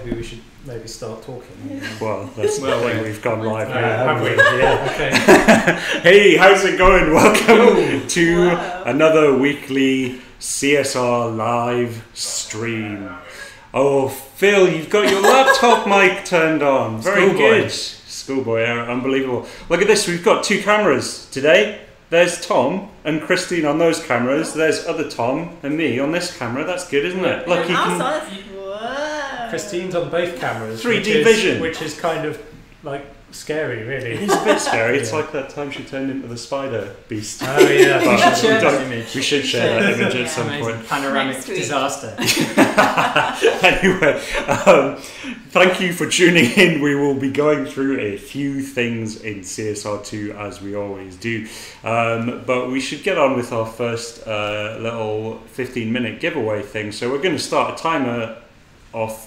maybe we should start talking. Well, that's the thing. We've gone live now, Have we? Yeah. Okay. Hey, how's it going? Welcome to another weekly CSR live stream. Oh, Phil, you've got your laptop mic turned on. Very good. Schoolboy, unbelievable. Look at this, we've got two cameras today. There's Tom and Kristine on those cameras. There's other Tom and me on this camera. That's good, isn't it? Look, you can... Kristine's on both cameras. 3D vision. Which is kind of like scary, really. It is a bit scary. It's like that time she turned into the spider beast. Oh yeah. We should share that image at some point. Panoramic disaster. Anyway, thank you for tuning in. We will be going through a few things in CSR2 as we always do. But we should get on with our first little 15-minute giveaway thing. So we're going to start a timer off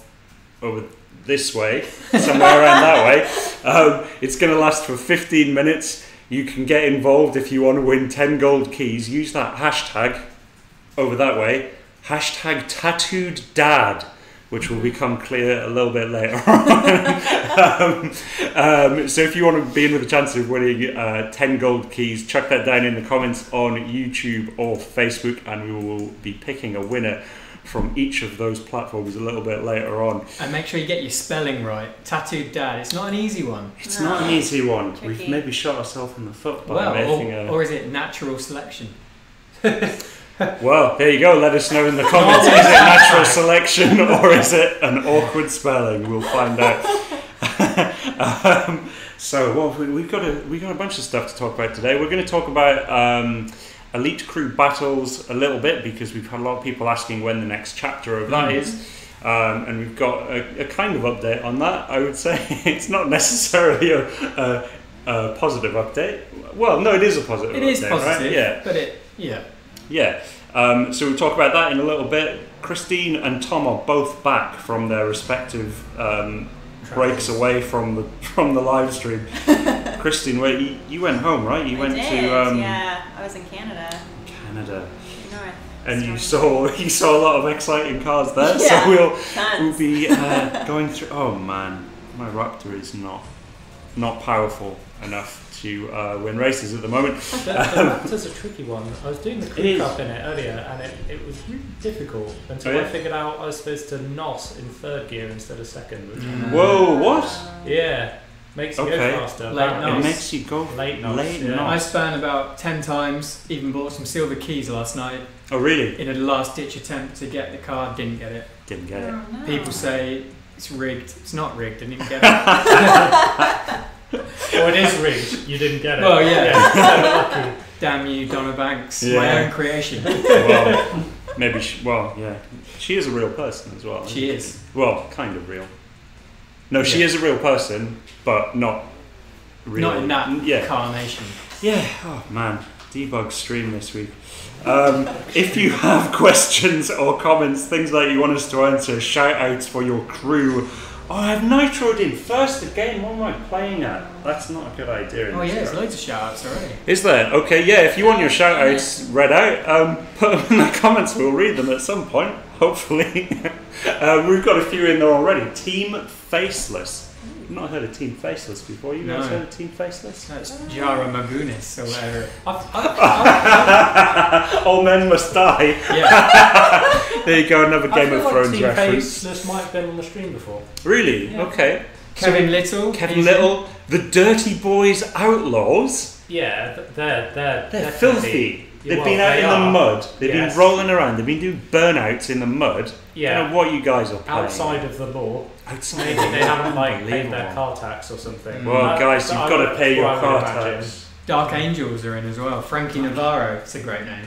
over this way, somewhere around that way. It's going to last for 15 minutes. You can get involved if you want to win 10 gold keys. Use that hashtag over that way. Hashtag tattooed dad, which will become clear a little bit later on. So if you want to be in with a chance of winning 10 gold keys, chuck that down in the comments on YouTube or Facebook, and we will be picking a winner from each of those platforms a little bit later on. And make sure you get your spelling right. Tattooed dad. It's not an easy one. It's not an easy one. Tricky. We've maybe shot ourselves in the foot by making or is it natural selection? Well, there you go. Let us know in the comments. Is it natural selection or is it an awkward spelling? We'll find out. We've got a bunch of stuff to talk about today. We're going to talk about Elite Crew battles a little bit because we've had a lot of people asking when the next chapter of that is. And we've got a kind of update on that, I would say. It's not necessarily a positive update. Well, no, it is a positive update. It is positive, right? Yeah. But Yeah. So we'll talk about that in a little bit. Kristine and Tom are both back from their respective breaks away from the live stream. Kristine, you went home, right? You went to yeah, I was in Canada. North. And you saw a lot of exciting cars there. Yeah, so we'll be going through. Oh man, my Raptor is not powerful enough to win races at the moment. The Raptor's a tricky one. I was doing the crew cup in it earlier, and it was really difficult until I figured out I was supposed to NOS in third gear instead of second. Whoa, what? Yeah. Makes you go faster. It makes you go late NOS. I spun about 10 times, even bought some silver keys last night. Oh really? In a last ditch attempt to get the car, didn't get it. No. People say it's rigged. It's not rigged, I didn't get it. Well, it is rigged, you didn't get it. Well, yeah. Lucky. Damn you, Donna Banks. My own creation. Well, maybe she is a real person as well. She is. Well, kind of real. No, she is a real person, but not real. Not in that carnation. Yeah, oh man, debug stream this week. If you have questions or comments, things that you want us to answer, shout outs for your crew. Oh, I've nitroed in first again. What am I playing at? That's not a good idea. Oh yeah, there's loads of shout outs already. Is there? Okay, yeah, if you want your shout outs read out, put them in the comments. We'll read them at some point, hopefully. We've got a few in there already. Team Faceless. I've not heard of Team Faceless before. You guys heard of Team Faceless? That's Jara Magunis or whatever. All men must die. Yeah. There you go, another Game of Thrones Team reference. Faceless might have been on the stream before. Really? Yeah. Okay. Kevin Little, the Dirty Boys Outlaws. Yeah, they're filthy. They've been out in the mud. They've been rolling around. They've been doing burnouts in the mud. Yeah. I don't know what you guys are playing. Outside of the law. Outside. Maybe they haven't paid their car tax or something. Well, guys, you've got to pay your car tax. Dark Angels are in as well. Frankie Navarro, it's a great name.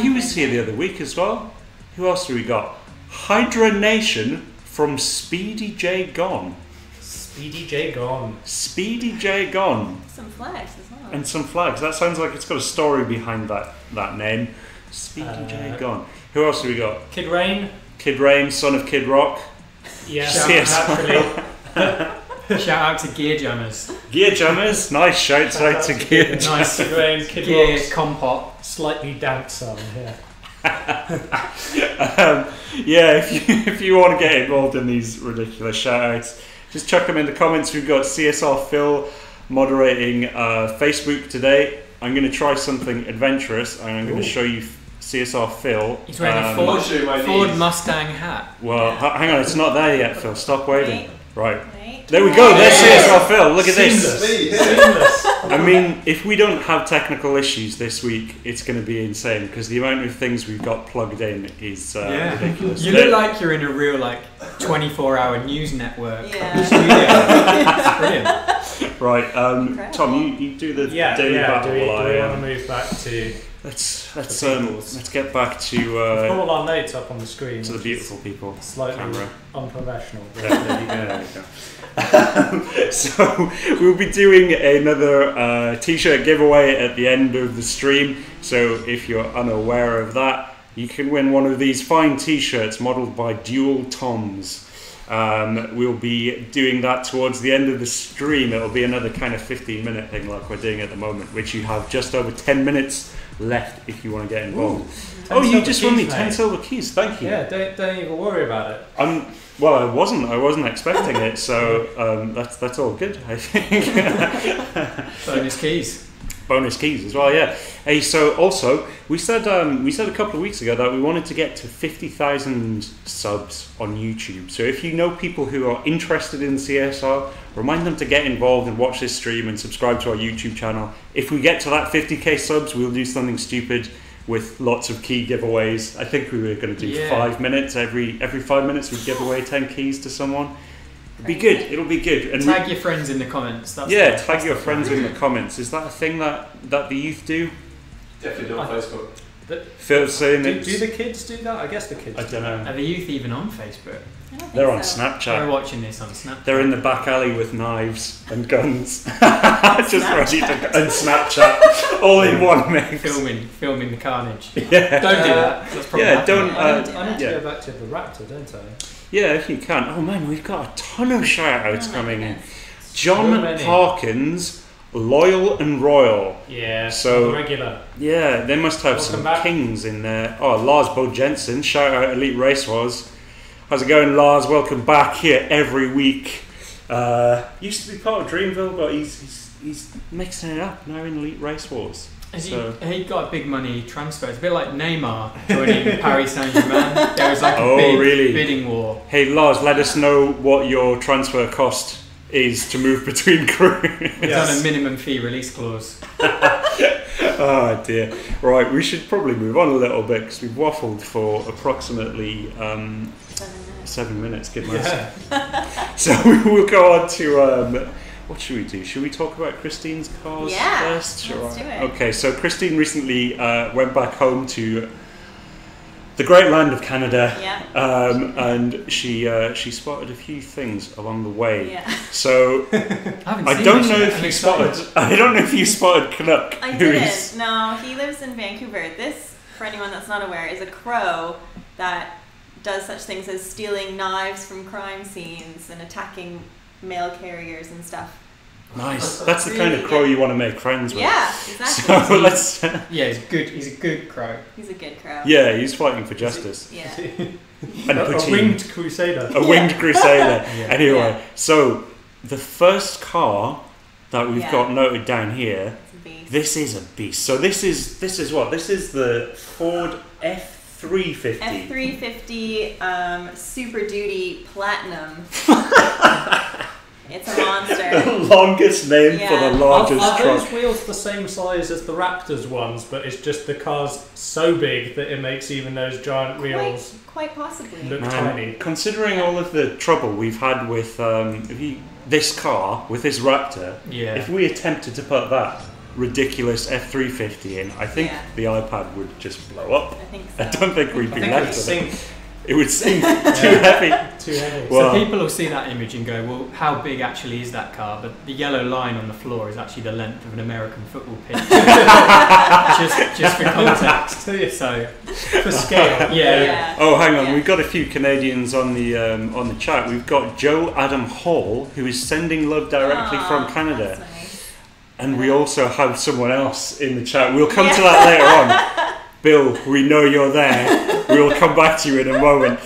He was here the other week as well. Who else do we got? Hydra Nation from Speedy J Gone. Speedy J Gone. Speedy J Gone. Some flags as well. And some flags. That sounds like it's got a story behind that name. Speedy J Gone. Who else do we got? Kid Rain. Kid Rain, son of Kid Rock. Yeah, naturally. Shout out to Gear Jammers. Gear Jammers, nice shouts out to Gear Jammers. Nice Kid Rain, Kid Gear Rock's Compot. Slightly damp sun, yeah. Yeah, if you want to get involved in these ridiculous shout-outs, just chuck them in the comments. We've got CSR Phil moderating Facebook today. I'm going to try something adventurous, and I'm going to show you CSR Phil. He's wearing a Ford Mustang hat. Well, hang on, it's not there yet, Phil. Stop waiting. Right. Wait. There we go. There's CSR Phil. Look at this. Seamless. I mean, if we don't have technical issues this week, it's going to be insane because the amount of things we've got plugged in is ridiculous. You look like you're in a real 24-hour news network. Yeah. Studio. It's brilliant. Right, Tom, you do the daily battle. Do we want to move back to? Let's get back to We've got all our notes up on the screen. to the beautiful people. Slightly Camera. unprofessional. But There you go. So we'll be doing another t-shirt giveaway at the end of the stream. So if you're unaware of that, you can win one of these fine t-shirts modelled by Dual Toms. We'll be doing that towards the end of the stream. It'll be another kind of 15-minute thing like we're doing at the moment, which you have just over 10 minutes left if you want to get involved. Ooh, you just won me keys, 10 mate. silver keys. Thank you. Yeah, don't even worry about it. Well, I wasn't expecting it, so that's all good, I think. Bonus keys. Bonus keys as well, yeah. Hey, so also we said a couple of weeks ago that we wanted to get to 50,000 subs on YouTube. So if you know people who are interested in CSR, remind them to get involved and watch this stream and subscribe to our YouTube channel. If we get to that 50k subs, we'll do something stupid with lots of key giveaways. I think we were going to do 5 minutes every 5 minutes. We'd give away 10 keys to someone. It'll be good. It'll be good. And tag your friends in the comments. Tag your friends in the comments. Is that a thing that the youth do? Definitely do on Facebook. Phil's saying Do the kids do that? I guess the kids. I don't know. Are the youth even on Facebook? I don't think They're on so. They're Snapchat. watching this on Snapchat. They're in the back alley with knives and guns, just ready to and Snapchat all in one mix. Filming the carnage. Yeah. Don't do that. That's probably Yeah, happening. don't. I need to yeah. go back to the Raptor, don't I? Yeah, if you can. Oh man, we've got a ton of shout-outs Oh my coming in. goodness. John So many. Parkins, Loyal and Royal. Yeah. So- the regular. Yeah, they must have Welcome some back. kings in there. Oh, Lars Bo Jensen, shout out Elite Race Wars. How's it going, Lars? Welcome back here every week. Used to be part of Dreamville, but he's mixing it up now in Elite Race Wars. He got a big money transfer. It's a bit like Neymar joining Paris Saint-Germain. There was like a big bidding war. Hey Lars, let us know what your transfer cost is to move between crews. It's on a minimum fee release clause. Oh dear. Right, we should probably move on a little bit because we've waffled for approximately 7 minutes. Good man. So we will go on to what should we do? Should we talk about Kristine's cars first? Let's do it. Okay, so Kristine recently went back home to the great land of Canada, and she spotted a few things along the way. Yeah. So I don't know if you spotted Canuck. I didn't. No, he lives in Vancouver. This, for anyone that's not aware, is a crow that does such things as stealing knives from crime scenes and attacking mail carriers and stuff. Nice. That's the kind of crow you want to make friends with. Yeah, exactly. So let's. Yeah, he's a good crow. He's a good crow. Yeah, he's fighting for justice. Yeah. And A poutine. winged crusader. A winged crusader. Yeah. Anyway, Yeah. so the first car that we've Yeah. got noted down here. It's a beast. This is a beast. So this is what? This is the Ford F350. F350 Super Duty Platinum. It's a monster. The longest name for the largest Are truck. those wheels the same size as the Raptors ones, but it's just the car's so big that it makes even those giant wheels Quite possibly. look Man, tiny? considering all of the trouble we've had with this car, with this Raptor, Yeah. if we attempted to put that ridiculous F350 in, I think the iPad would just blow up. I think so. I don't think we'd I be think it would left with it. sink It would sink too heavy. too heavy. Well- So people will see that image and go, well, how big actually is that car? But the yellow line on the floor is actually the length of an American football pitch. just for context. So, For scale. yeah. Oh, hang on. Yeah. We've got a few Canadians on the chat. We've got Joe Adam Hall, who is sending love directly from Canada. That's nice. And we also have someone else in the chat. We'll come to that later on. Bill, we know you're there. We will come back to you in a moment.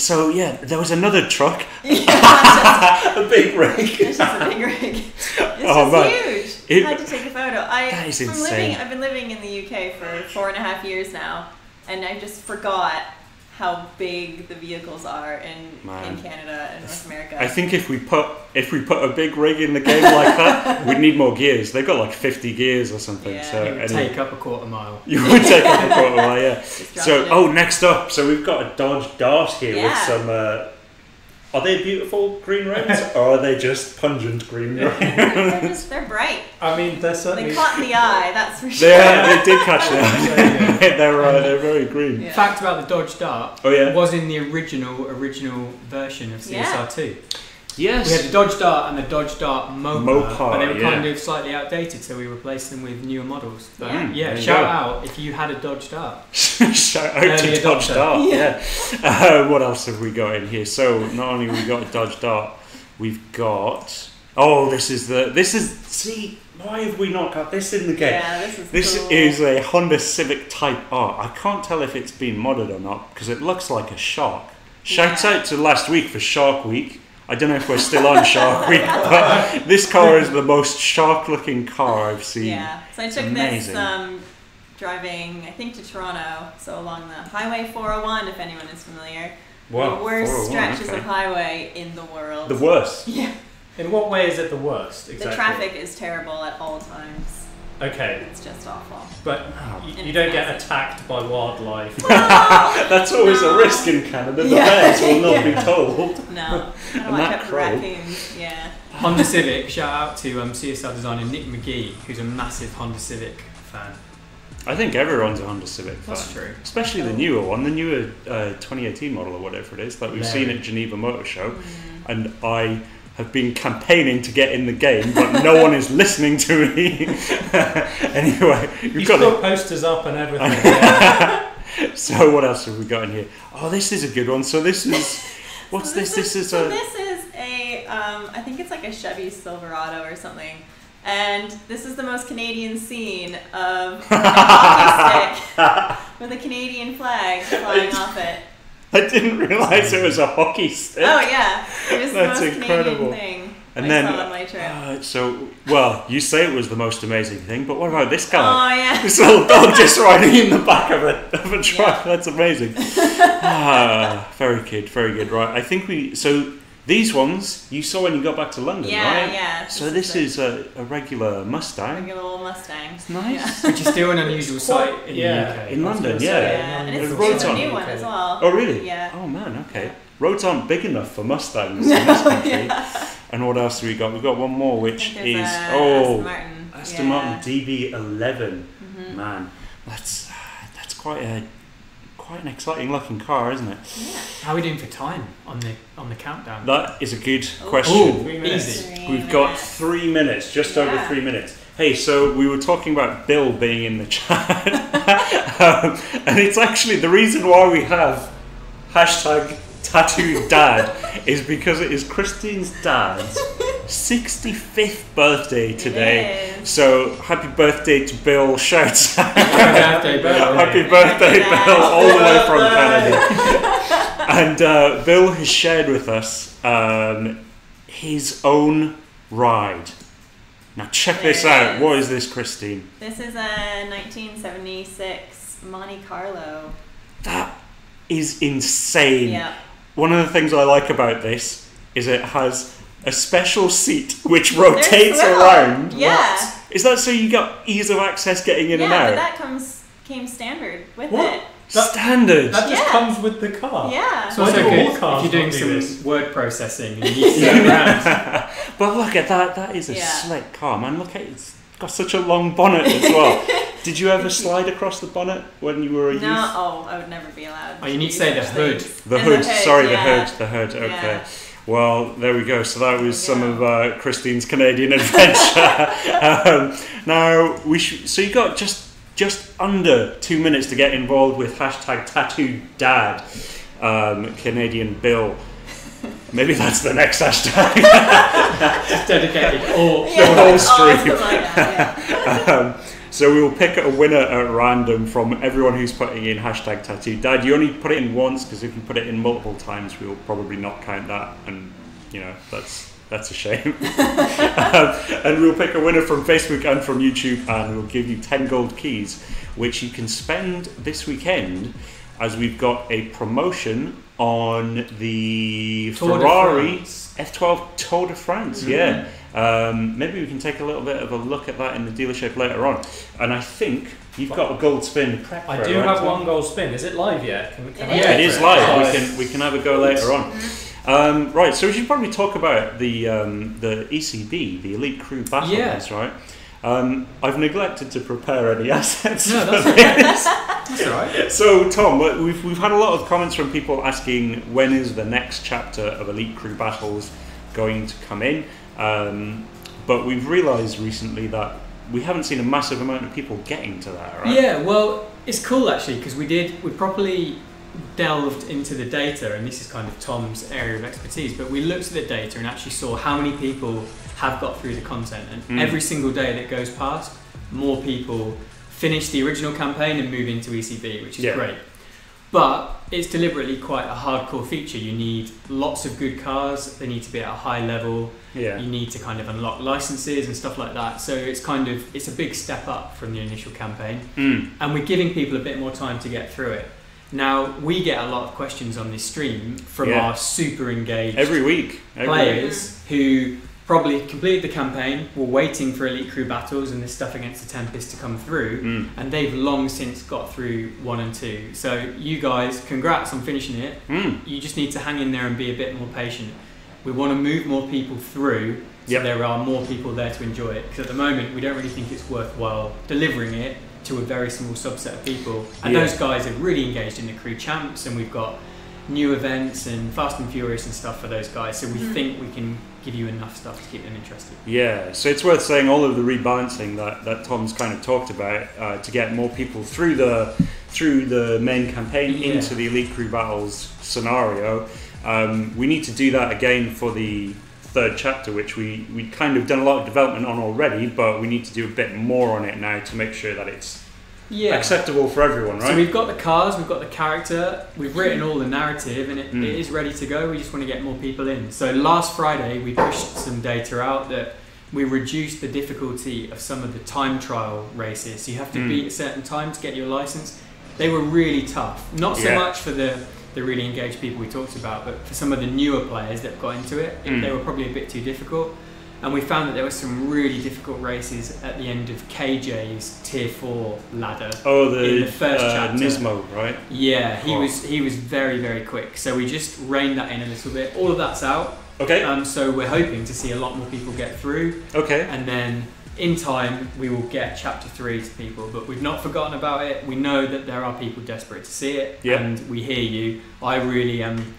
So yeah, there was another truck. A big rig. It's just a big rig. It's Oh, man. huge. I had to take a photo. That is insane. I've been living in the UK for 4.5 years now, and I just forgot how big the vehicles are in Canada and North America. I think if we put a big rig in the game like that, we'd need more gears. They've got like 50 gears or something. Yeah. So It would take up a quarter mile. You would take up a quarter mile, yeah. So, drop next up, so we've got a Dodge Dart here with Yeah. some. Are they beautiful green rims, or are they just pungent green rims? They're bright. I mean, they're certainly. They caught the eye, that's for sure. They did catch that. They're very green. Yeah. Fact about the Dodge Dart. Oh yeah. Was in the original version of CSR2. Yes. We had the Dodge Dart and the Dodge Dart Mopar, but they were yeah. kind of slightly outdated, so we replaced them with newer models. But Yeah. There you shout go. out if you had a Dodge Dart. Shout out Early to Dodge adopter. Dart. Yeah. What else have we got in here? So not only have we got a Dodge Dart, we've got. Oh, see. Why have we not got this in the game? Yeah, This cool. is a Honda Civic Type R. I can't tell if it's been modded or not because it looks like a shark. Shouts out to last week for Shark Week. I don't know if we're still on Shark Week, but this car is the most shark-looking car I've seen. Yeah, so I took Amazing. this driving, I think, to Toronto, so along the Highway 401, if anyone is familiar. Wow, The worst 401, stretches okay. of highway in the world. The worst. Yeah. In what way is it the worst? Exactly. The traffic is terrible at all times. Okay, It's just awful. but And you it's don't get massive. attacked by wildlife. That's always No. a risk in Canada. The Yeah. bears will not be told. No. I don't And watch that out for crow. raccoons. Yeah. Honda Civic, shout out to CSR designer Nick McGee, who's a massive Honda Civic fan. I think everyone's a Honda Civic fan. That's true. Especially the newer one, the newer 2018 model or whatever it is that we've seen at Geneva Motor Show. And I have been campaigning to get in the game, but no one is listening to me. Anyway, You've we've got put it. posters up and everything. Yeah. So what else have we got in here? Oh, this is a good one. So this is, what's So this? This is so a. this is a, I think it's like a Chevy Silverado or something. And this is the most Canadian scene of a hockey stick with a Canadian flag flying off it. I didn't realise it was a hockey stick. Oh yeah, it was the That's most incredible. Canadian thing And I then, saw on my trip. well, you say it was the most amazing thing, but what about this guy? Oh yeah. This little dog just riding in the back of a truck. Yeah. That's amazing. Very good. Right, I think so these ones you saw when you got back to London, Yeah, right? yeah. So this is a regular Mustang. Regular old Mustang. It's nice. Which is still an unusual sight in yeah. the UK. In London, I was gonna yeah. say, Yeah, and London it's, The roads it's a aren't new one okay. as well. Oh really? Yeah. Oh man, okay. Roads aren't big enough for Mustangs in this country. And what else have we got? We've got one more, which is Aston Martin. Aston Martin DB11. Man, that's quite an exciting looking car, isn't it? Yeah. How are we doing for time on the countdown? That is a good Ooh. question. 3 minutes. Easy. We've got 3 minutes, just over Yeah. 3 minutes. Hey, so we were talking about Bill being in the chat, and it's actually the reason why we have hashtag tattooed dad is because it is Kristine's dad's 65th birthday today. It is. So happy birthday to Bill! Shouts out. Happy birthday, Bill. Happy birthday, Happy Bill, all the way from birthday. Canada. And Bill has shared with us his own ride. Now check this There it out. is. What is this, Kristine? This is a 1976 Monte Carlo. That is insane. Yeah. One of the things I like about this is it has a special seat which rotates swivel. around. Yeah. What? Is that so you got ease of access getting in and Yeah, out? but that came standard with What? it. Standard. That just Yeah. comes with the car. Yeah. So Why it's do okay all cars if you're doing not do some this? word processing and you need to go around. But look at that. That is a Yeah. slick car, man. Look at it. It's got such a long bonnet as well. Did you ever slide across the bonnet when you were a youth? No, I would never be allowed. Oh, you need to do say the such hood. things. The And hood. Sorry, yeah. the hood. Okay. Yeah. Well, there we go. So that was There some we of go. Kristine's Canadian adventure. Now so you got just under 2 minutes to get involved with hashtag tattooed dad, Canadian Bill. Maybe that's the next hashtag. Just dedicated all. whole stream. Something like that, yeah. So we will pick a winner at random from everyone who's putting in hashtag tattoo dad. You only put it in once, because if you put it in multiple times, we will probably not count that, and you know that's a shame. And we'll pick a winner from Facebook and from YouTube, and we'll give you 10 gold keys, which you can spend this weekend, as we've got a promotion on the Ferrari F12 Tour de France. Yeah. Maybe we can take a little bit of a look at that in the dealership later on. And I think you've got a gold spin prep. I do have one gold spin. Is it live yet? It is live. We can have a go later on. Right, so we should probably talk about the ECB, the Elite Crew Battles, right? I've neglected to prepare any assets. No, that's okay. That's all right. So, Tom, we've had a lot of comments from people asking when is the next chapter of Elite Crew Battles going to come in. But we've realised recently that we haven't seen a massive amount of people getting to that, right? Yeah, well, it's cool actually, because we properly delved into the data, and this is kind of Tom's area of expertise, but we looked at the data and actually saw how many people have got through the content, and every single day that goes past, more people finish the original campaign and move into ECB, which is great. But it's deliberately quite a hardcore feature. You need lots of good cars, they need to be at a high level, you need to kind of unlock licenses and stuff like that. So it's a big step up from the initial campaign, and we're giving people a bit more time to get through it. Now, we get a lot of questions on this stream from our super engaged every players who probably completed the campaign, were waiting for Elite Crew Battles and this stuff against the Tempest to come through, and they've long since got through 1 and 2. So you guys, congrats on finishing it. You just need to hang in there and be a bit more patient. We want to move more people through, so there are more people there to enjoy it. Because at the moment, we don't really think it's worthwhile delivering it to a very small subset of people. And those guys are really engaged in the Crew Champs, and we've got new events and Fast and Furious and stuff for those guys. So we think we can give you enough stuff to keep them interested. Yeah, so it's worth saying all of the rebalancing that Tom's kind of talked about to get more people through the main campaign into the Elite Crew Battles scenario. We need to do that again for the third chapter, which we kind of done a lot of development on already, but we need to do a bit more on it now to make sure that it's acceptable for everyone, right? So we've got the cars, we've got the character, we've written all the narrative, and it is ready to go. We just want to get more people in. So last Friday we pushed some data out that we reduced the difficulty of some of the time trial races. So you have to beat a certain time to get your license. They were really tough. Not so much for the really engaged people we talked about, but for some of the newer players that got into it, they were probably a bit too difficult. And we found that there were some really difficult races at the end of KJ's Tier 4 ladder. In the first chapter. Nismo, right? Yeah, he was very, very quick. So we just reined that in a little bit. All of that's out. Okay. So we're hoping to see a lot more people get through. Okay. And then in time we will get chapter 3 to people, but we've not forgotten about it. We know that there are people desperate to see it, and we hear you. I really am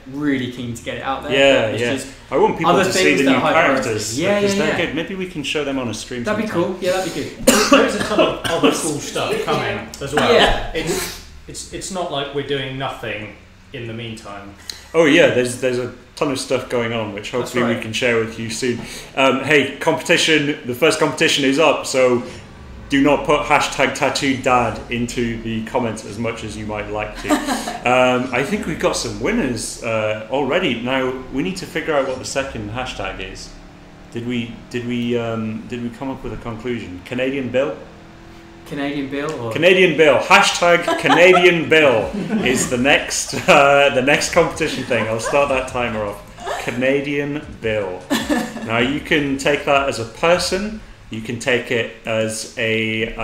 really keen to get it out there. I want people to see the new characters. Because they're good. Maybe we can show them on a stream. That'd be cool. Yeah, that'd be good. There's a ton of other cool stuff coming as well. Yeah. It's not like we're doing nothing in the meantime. Oh yeah, there's a ton of stuff going on, which hopefully we can share with you soon. Hey, competition! The first competition is up, so do not put hashtag tattoo dad into the comments as much as you might like to. I think we've got some winners already. Now we need to figure out what the second hashtag is. Did we come up with a conclusion? Canadian Bill? Canadian Bill? Or? Canadian Bill. Hashtag Canadian Bill is the next competition thing. I'll start that timer off. Canadian Bill. Now you can take that as a person. You can take it as a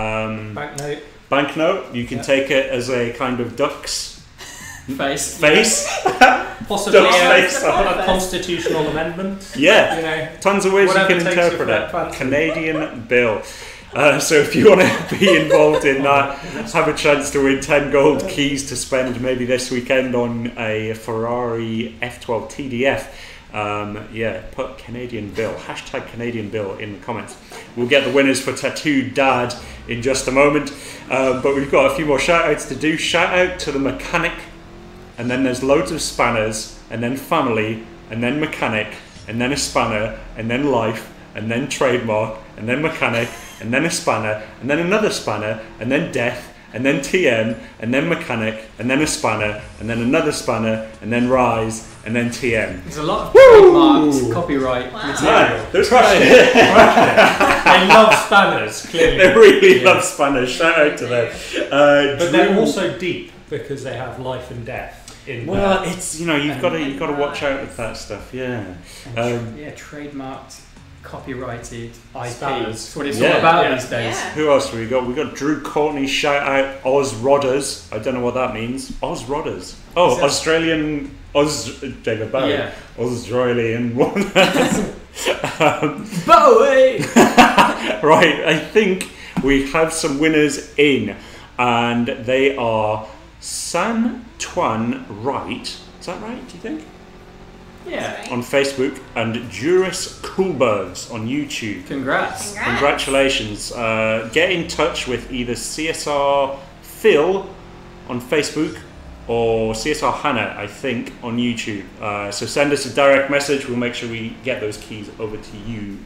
banknote. You can take it as a kind of duck's face. Possibly a constitutional amendment. Yeah, tons of ways you can interpret it. Canadian Bill. So if you want to be involved in that, have a chance to win 10 gold keys to spend maybe this weekend on a Ferrari F12 TDF. Put Canadian Bill, hashtag Canadian Bill in the comments. We'll get the winners for Tattoo Dad in just a moment. But we've got a few more shout outs to do. Shout out to the mechanic, and then there's loads of spanners, and then family, and then mechanic, and then a spanner, and then life, and then trademark, and then mechanic, and then a spanner, and then another spanner, and then death, and then TM, and then mechanic, and then a spanner, and then another spanner, and then rise, and then TM. There's a lot of trademarked copyright material. Yeah, they're They love spanners, clearly. They really love spanners. Shout out to them. But they're also deep because they have life and death. Well, it's you've got to watch out with that stuff. Yeah. Trademarked, copyrighted IP. Spanners. That's what it's all about these days. Yeah. Who else have we got? We got Drew Courtney. Shout out Oz Rodders. I don't know what that means. Oz Rodders. Oh, Australian Oz David Bowie. Yeah. Australian one. Bowie. Right. I think we have some winners in, and they are San Tuan Wright. Is that right? Do you think? Yeah. On Facebook, and Juris Coolbergs on YouTube. Congrats. Congratulations. Get in touch with either CSR Phil on Facebook or CSR Hannah, I think, on YouTube. So send us a direct message. We'll make sure we get those keys over to you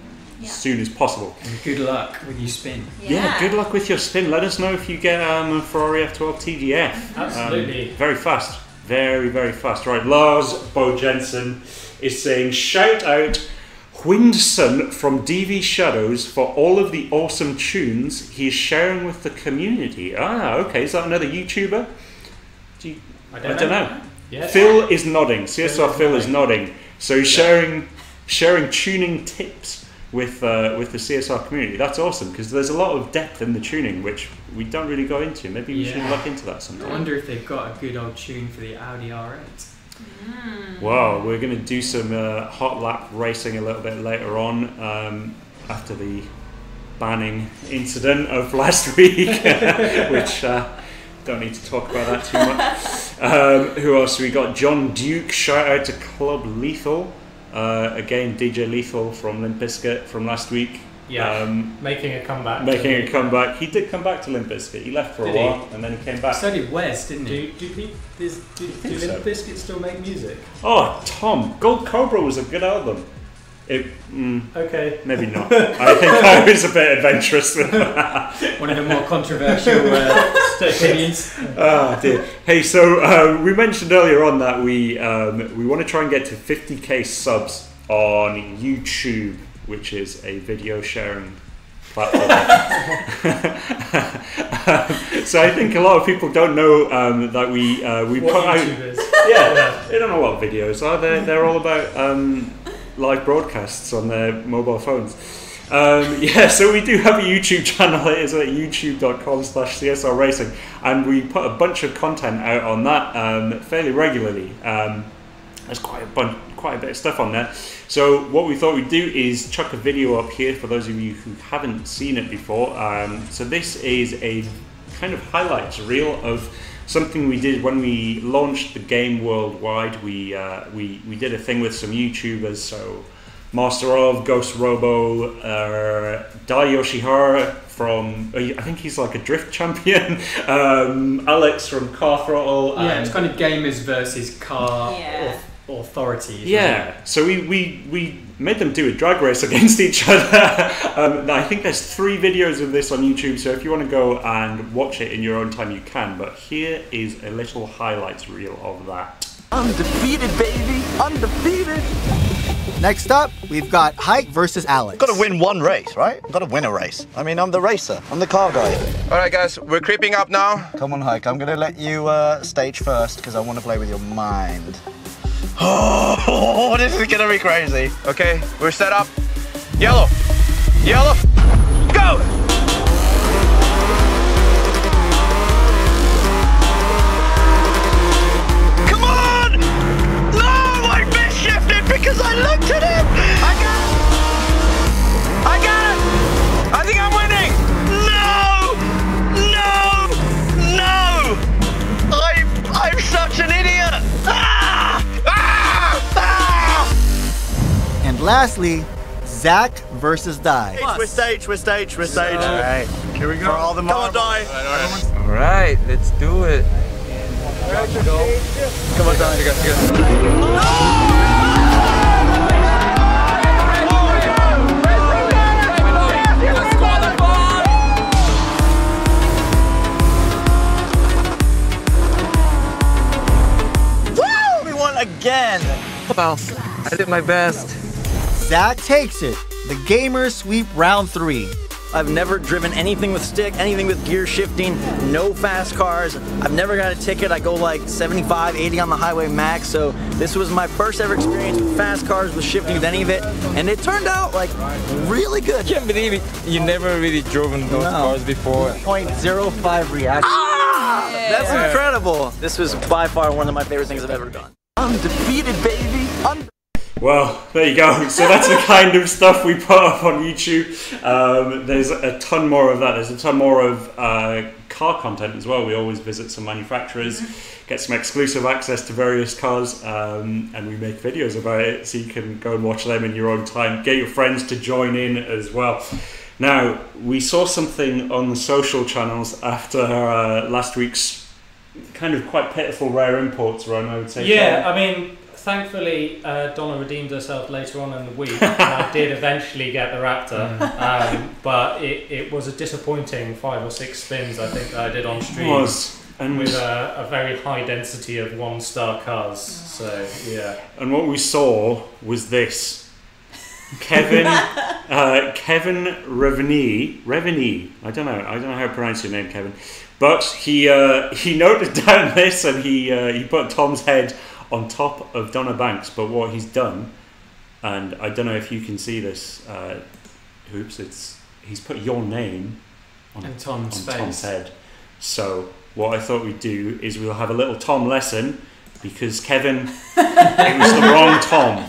as soon as possible. And good luck with your spin. Yeah, good luck with your spin. Let us know if you get a Ferrari F12 TGF. Absolutely. Very fast. Very, very fast. Right, Lars Bo Jensen is saying, shout out Windson from DV Shadows for all of the awesome tunes he's sharing with the community. Ah, okay. Is that another YouTuber? I don't know. Yes. Phil is nodding. CSR Phil is nodding. So he's sharing tuning tips with the CSR community. That's awesome because there's a lot of depth in the tuning which we don't really go into. Maybe we should look into that sometime. I wonder if they've got a good old tune for the Audi R8. Wow, we're going to do some hot lap racing a little bit later on after the banning incident of last week, which don't need to talk about that too much. Who else? We got John Duke. Shout out to Club Lethal. Again, DJ Lethal from Limp Bizkit from last week. Yeah, making a comeback. He did come back to Limp Bizkit. He left for a while and then he came back. So did Wes, didn't he? Do Limp Bizkit still make music? Oh, Tom, Gold Cobra was a good album. Okay. Maybe not. I think I was a bit adventurous with that. One of the more controversial opinions. Oh dear. Hey, so we mentioned earlier on that we want to try and get to 50k subs on YouTube, which is a video sharing platform. So I think a lot of people don't know that we what put out. YouTube is. Yeah, they don't know what videos are. They're all about live broadcasts on their mobile phones. So we do have a YouTube channel. It is at youtube.com/CSR Racing, and we put a bunch of content out on that fairly regularly. There's quite a bit of stuff on there. So what we thought we'd do is chuck a video up here for those of you who haven't seen it before. So this is a kind of highlights reel of something we did when we launched the game worldwide. We did a thing with some YouTubers, so Master of, Ghost Robo, Dai Yoshihara from, I think he's like a drift champion, Alex from Car Throttle. Yeah, it's kind of gamers versus car authorities. Yeah, so we made them do a drag race against each other. I think there's 3 videos of this on YouTube, so if you want to go and watch it in your own time, you can. But here is a little highlights reel of that. Undefeated, baby! Undefeated! Next up, we've got Hike versus Alex. Got to win one race, right? Got to win a race. I mean, I'm the racer. I'm the car guy. All right, guys, we're creeping up now. Come on, Hike. I'm going to let you stage first because I want to play with your mind. Oh, this is going to be crazy. Okay, we're set up. Yellow. Yellow. Go! Come on! No, I misshifted because I looked at him. I got it! I think I'm winning! No! I'm such an idiot. And lastly, Zach versus Dai. We're stage. All right, here we go. For all the Come on, Dai. All right, let's do it. Come on, Dai. again. Well, I did my best. Zach takes it. The gamers sweep round 3. I've never driven anything with stick, anything with gear shifting, no fast cars. I've never got a ticket. I go like 75, 80 on the highway max. So this was my first ever experience with fast cars, with shifting, with any of it. And it turned out like really good. Can't believe it. You never really driven those cars before. 0.05 reaction. That's incredible. This was by far one of my favorite things I've ever done. Undefeated, baby. Well, there you go. So that's the kind of stuff we put up on YouTube. There's a ton more of that. There's a ton more of car content as well. We always visit some manufacturers, get some exclusive access to various cars, and we make videos about it so you can go and watch them in your own time. Get your friends to join in as well. Now, we saw something on the social channels after last week's kind of quite pitiful rare imports run, I would say. Yeah, I mean, thankfully, Donna redeemed herself later on in the week, and I did eventually get the Raptor, but it was a disappointing 5 or 6 spins, I think, that I did on stream. It was. And with a very high density of 1-star cars, so yeah. And what we saw was this. Kevin Reveny, I don't know how to pronounce your name, Kevin, but he noted down this, and he put Tom's head on top of Donna Banks. But what he's done, and I don't know if you can see this, Hoops, he's put your name on Tom's head. So what I thought we'd do is we'll have a little Tom lesson, because Kevin, it was the wrong Tom.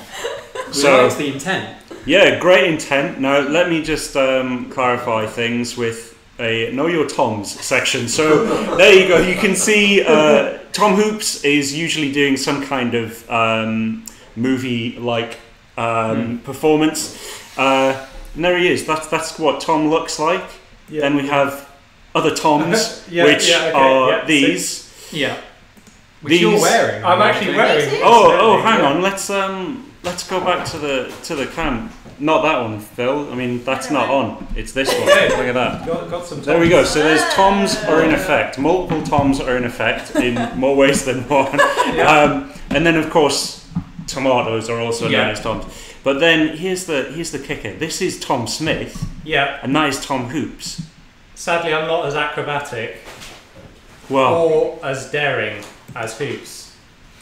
So that's the intent. Yeah, great intent. Now let me just clarify things with a Know Your Toms section. So there you go. You can see Tom Hoops is usually doing some kind of movie-like performance. And there he is. That's what Tom looks like. Yeah. Then we have other Toms, are these. Yeah. Which you're wearing. I'm actually wearing. Oh, hang on. Let's go back to the cam. Not that one, Phil. I mean, that's not on. It's this one. Look at that. Got some Toms. There we go. So there's Toms are in effect. Multiple Toms are in effect in more ways than one. And then of course, tomatoes are also known as Toms. But then here's the kicker. This is Tom Smith. Yeah. And that is Tom Hoops. Sadly, I'm not as acrobatic. Or as daring as Hoops.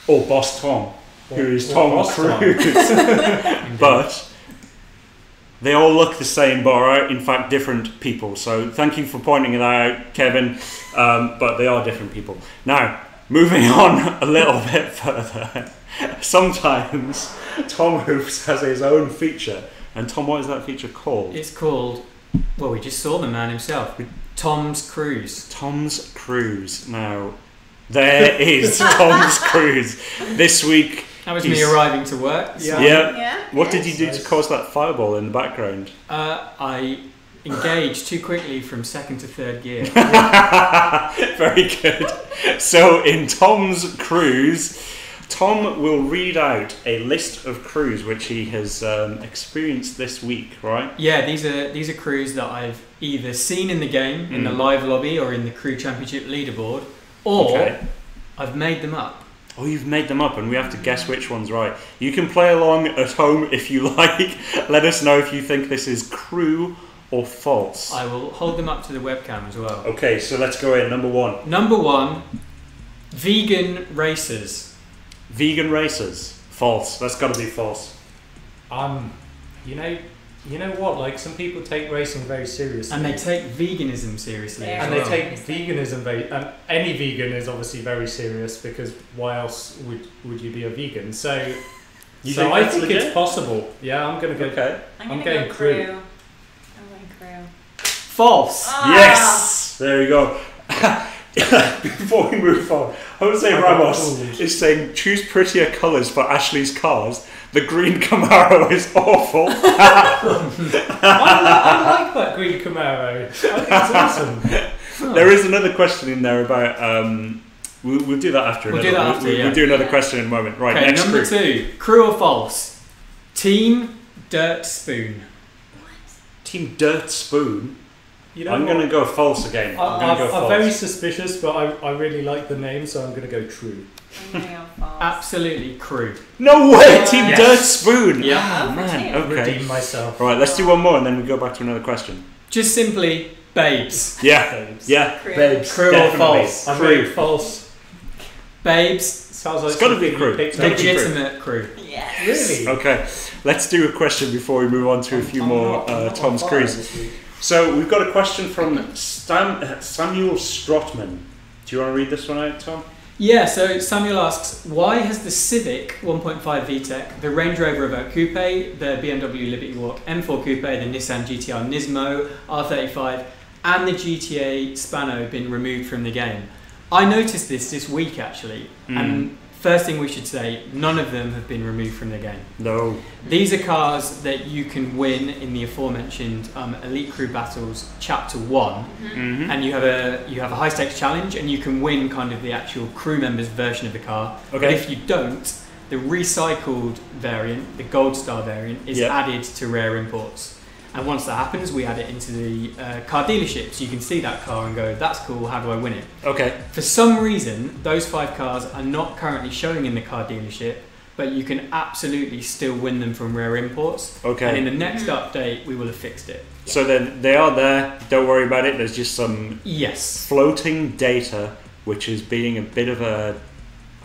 Or Boss Tom, who is Tom Cruise. But they all look the same, but are in fact different people. So thank you for pointing that out, Kevin. But they are different people. Now, moving on a little bit further. Sometimes Tom Hoops has his own feature. And Tom, what is that feature called? It's called, well, we just saw the man himself. Tom's Cruise. Tom's Cruise. Now, there is Tom's Cruise. This week... That was me arriving to work. Yeah. What did you do to cause that fireball in the background? I engaged too quickly from 2nd to 3rd gear. Very good. So in Tom's Cruise, Tom will read out a list of crews which he has experienced this week, right? Yeah, these are crews that I've either seen in the game, in the live lobby, or in the crew championship leaderboard, or I've made them up. Oh, you've made them up, and we have to guess which one's right. You can play along at home if you like. Let us know if you think this is true or false. I will hold them up to the webcam as well. Okay, so let's go in. Number 1. Number 1, vegan racers. Vegan racers. False. That's got to be false. You know what? Like, some people take racing very seriously, and they take veganism seriously. And they take veganism very. And any vegan is obviously very serious, because why else would you be a vegan? So, I think it's possible. Yeah, I'm gonna go. Okay. I'm going crew. I'm going crew. False. Yes. There you go. Before we move on, Jose Ramos is saying choose prettier colours for Ashley's cars. The green Camaro is awful. I like that green Camaro. I think it's awesome. There is another question in there about. We'll do that after. We'll do another question in a moment. Right. Okay, next number crew. 2. Crew or false? Team Dirt Spoon. Team Dirt Spoon. You know I'm going to go false again. I'm very suspicious, but I really like the name, so I'm going to go true. I'm gonna go false. Absolutely crew. No way, Team Yes. Dirt Spoon. Yeah. Ah, Oh, man. for Okay. Redeem myself. Right, let's do one more and then we go back to another question. Just simply babes. Yeah. Babes. Yeah. Crew. Babes. Crew or definitely. false? I'm Crew. going false. Babes. Sounds like It's gotta something be crew. you picked It's gotta up. be crew. Legitimate crew. Yes. Really? Okay, let's do a question before we move on to a few more Tom's on fire Cruise. this week. So we've got a question from Samuel Strotman. Do you want to read this one out, Tom? Yeah, so Samuel asks, why has the Civic 1.5 VTEC, the Range Rover Evoque Coupe, the BMW Liberty Walk M4 Coupe, the Nissan GTR Nismo R35, and the GTA Spano been removed from the game? I noticed this week actually, and first thing we should say, none of them have been removed from the game. No. These are cars that you can win in the aforementioned Elite Crew Battles Chapter 1, and you have a high stakes challenge, and you can win kind of the actual crew members version of the car. Okay. But if you don't, the recycled variant, the Gold Star variant, is added to rare imports. And once that happens, we add it into the car dealership, so you can see that car and go, that's cool, how do I win it? Okay. For some reason, those 5 cars are not currently showing in the car dealership, but you can absolutely still win them from rare imports. Okay. And in the next update, we will have fixed it. So then they are there. Don't worry about it. There's just some Yes. floating data, which is being a bit of a.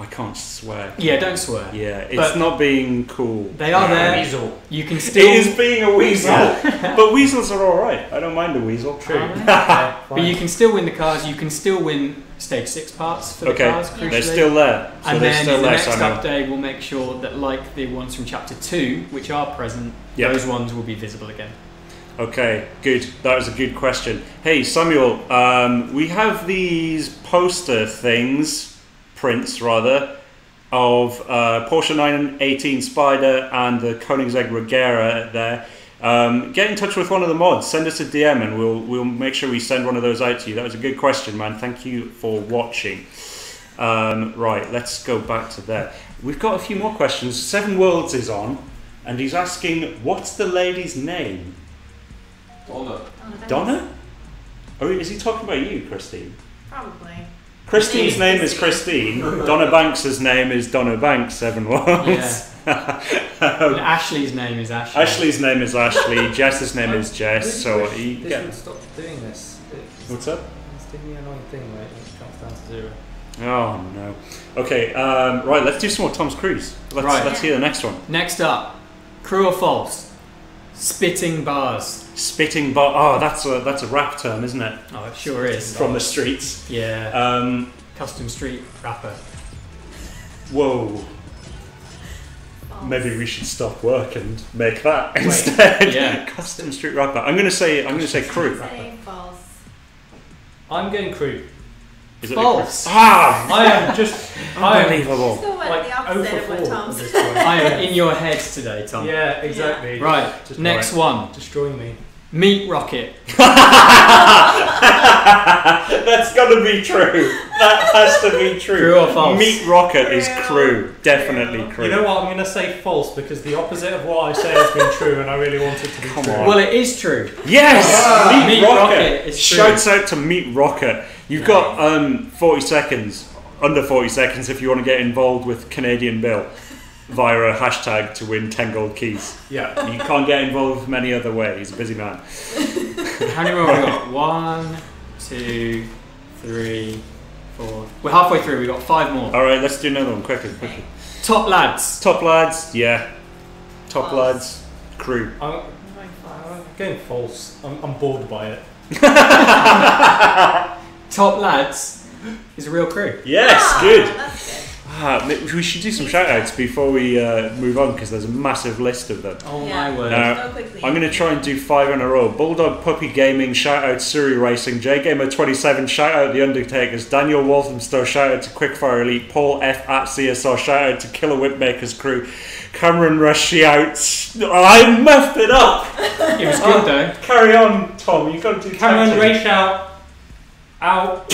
I can't swear. Yeah, don't swear. Yeah, it's But not being cool. They are there. Weasel. You can still. It is being a weasel, but weasels are all right. I don't mind a weasel. True. But you can still win the cars. You can still win Stage 6 parts for the Okay, cars, crucially. they're still there. So And they're then still in the there, next Samuel. update, we'll make sure that, like the ones from Chapter 2, which are present, Yep. those ones will be visible again. Okay, good. That was a good question. Hey, Samuel, we have these poster things, prints rather, of Porsche 918 Spider and the Koenigsegg Regera there. Get in touch with one of the mods. Send us a DM and we'll make sure we send one of those out to you. That was a good question, man. Thank you for watching. Right, let's go back to there. We've got a few more questions. Seven Worlds is on, and he's asking, what's the lady's name? Donna? Oh, is he talking about you, Kristine? Probably. Christine's name is Kristine. Donna Banks' name is Donna Banks, Seven Worlds. Yeah. And Ashley's name is Ashley. Ashley's name is Ashley. Jess's name is Jess. So you This get. would stop doing this. What's up? It's giving me an annoying thing where it comes down to 0. Oh no. Okay, right, let's do some more Tom's Cruise. Let's hear the next one. Next up, true or false? Spitting bars. Spitting bar. Oh, that's a rap term, isn't it? Oh, it sure is. From the streets. Yeah. Custom street rapper. Whoa. Maybe we should stop work and make that instead. Yeah. Custom street rapper. I'm gonna say crew. Say false. I'm going crew. Is it False. Ah, I am just. I am unbelievable. So what, like the opposite of 0 what for 4 Tom at this said. point. I am in your head today, Tom. Yeah, exactly. Right, Just next one. destroying me. Meat Rocket. That's gotta be true. That has to be true. True or false? Meat Rocket is True. crew. Definitely crew. You know what? I'm going to say false because the opposite of what I say has been true, and I really want it to be Come true. on. Well, it is true. Yes! Meat, Meat Rocket. Rocket is true. Shouts out to Meat Rocket. You've got 40 seconds, under 40 seconds if you want to get involved with Canadian Bill via a hashtag to win 10 gold keys. Yeah. You can't get involved many other way. He's a busy man. How many more have we got? 1, 2, 3, 4. We're halfway through. We've got 5 more. Alright, let's do another one quickly. Top lads. Top lads, yeah. Top False. lads, crew. I'm going false. I'm bored by it. Top lads is a real crew. Yes, Ah, good. That's good. We should do some shout outs before we move on because there's a massive list of them. Oh Yeah. my word. No. Go quickly. I'm going to try and do 5 in a row. Bulldog Puppy Gaming, shout out Surrey Racing. JGamer27, shout out The Undertakers. Daniel Walthamstow, shout out to Quickfire Elite. Paul F at CSR, shout out to Killer Whipmakers crew. Cameron Rush, shouts. I muffed it up! It was good though. Carry on, Tom. You've got to do Cameron tag team. Ray shout out.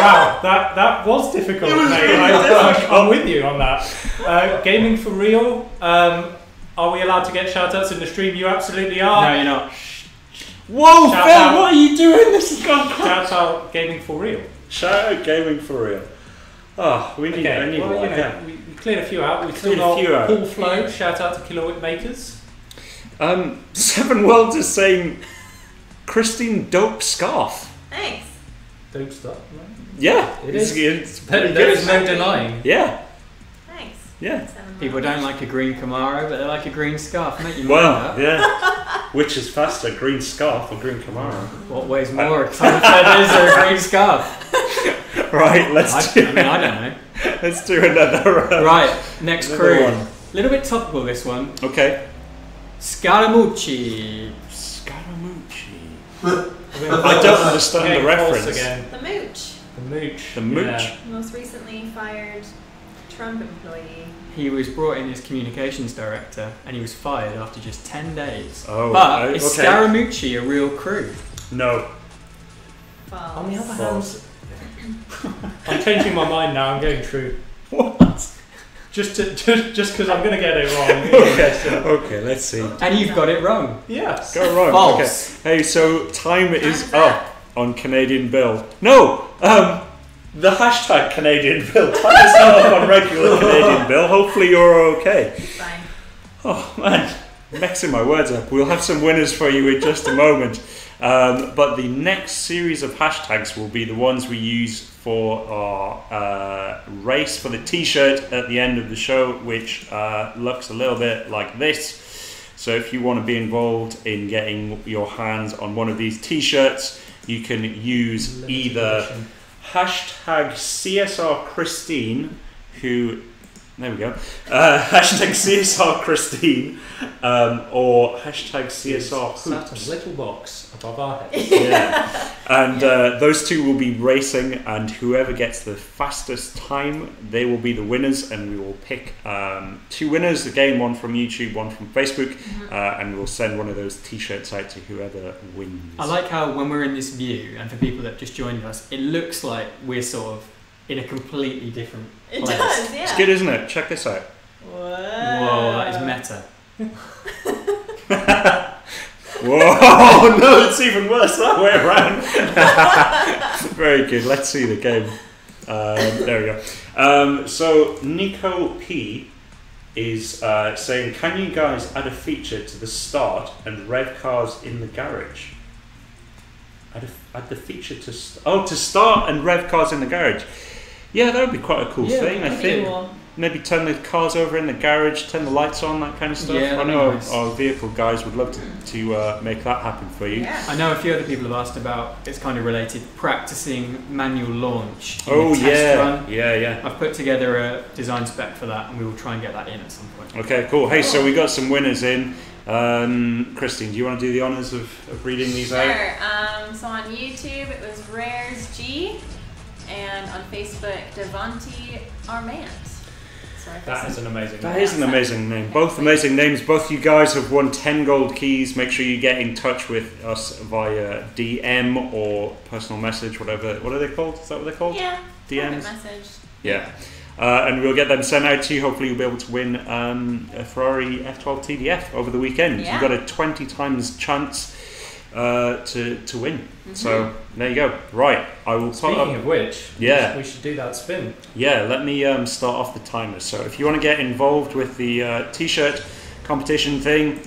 Wow, that was difficult, mate. I'm with you on that. Gaming for real. Are we allowed to get shout outs in the stream? You absolutely are. No, you're not. Whoa, Shout Phil, out. what are you doing? This has gone crazy. Shout out Gaming for real. Shout out Gaming for real. Oh, we need. I need well, one. you know, Yeah. we cleared a few out. We Cleared still a few got out. Paul Flo. Shout out to Kilowatt Makers. Seven Worlds is saying Kristine dope scarf. Thanks. Dope stuff. Right? Yeah, It is. It's pretty There good. is no denying. Yeah, Thanks. yeah. People don't like a green Camaro, but they like a green scarf. Make your Well, mind up. yeah. Which is faster, green scarf or green Camaro? What weighs more, excited feathers or a green scarf? Right, let's I do. mean, I don't know. Let's do another. Right, next Another crew. one. Little bit topical, this one. Okay. Scaramucci. Scaramucci. I don't understand the reference. Again. The Mooch. The Mooch. The Mooch. Yeah. Most recently fired Trump employee. He was brought in as communications director, and he was fired after just 10 days. Oh, But is okay. Scaramucci a real crew? No. False. On the other False. hand, I'm changing my mind now. I'm going true. What? Just because I'm going to get it wrong. Okay. Okay. Let's see. And you've got it wrong. Yes. Go wrong. False. Okay. Hey, so time is is up on Canadian Bill. No. The hashtag Canadian Bill. Time is not up on regular Canadian Bill. Hopefully you're okay. Fine. Oh man, mixing my words up. We'll have some winners for you in just a moment. But the next series of hashtags will be the ones we use for our race for the t-shirt at the end of the show, which looks a little bit like this. So if you want to be involved in getting your hands on one of these t-shirts, you can use either hashtag CSR Kristine, who, there we go, hashtag CSR Kristine, or hashtag CSR Sat Hoops. a little box above our heads. Yeah. And those two will be racing, and whoever gets the fastest time, they will be the winners, and we will pick two winners, again, one from YouTube, one from Facebook, and we'll send one of those t-shirts out to whoever wins. I like how when we're in this view, and for people that just joined us, it looks like we're sort of in a completely different It place. does, yeah. It's good, isn't it? Check this out. Whoa, that is meta. Whoa, no, it's even worse that way around. Very good. Let's see the game. There we go. So Nico P is saying, can you guys add a feature to the start and rev cars in the garage? Add the feature to to start and rev cars in the garage. Yeah, that would be quite a cool thing. I think maybe turn the cars over in the garage, turn the lights on, that kind of stuff. Yeah, I know nice. our vehicle guys would love to make that happen for you. Yeah. I know a few other people have asked about, it's kind of related, practicing manual launch in Oh a test run. yeah. I've put together a design spec for that, and we will try and get that in at some point. Okay, cool. Hey, so we got some winners in. Kristine, do you want to do the honours of reading these out? Sure. So on YouTube it was Rares G, and on Facebook Devonti Armand. Sorry if I That is said- an amazing That name. is an amazing name. Both amazing names. Both you guys have won 10 gold keys. Make sure you get in touch with us via DM or personal message, whatever. What are they called? Is that what they're called? Yeah. DMs? private message. Yeah. And we'll get them sent out to you. Hopefully you'll be able to win a Ferrari F12 TDF over the weekend. Yeah. You've got a 20 times chance to win. So there you go. Right, I will put Speaking up. of which, Yeah. we should do that spin. Yeah, let me start off the timer. So if you want to get involved with the t-shirt competition thing,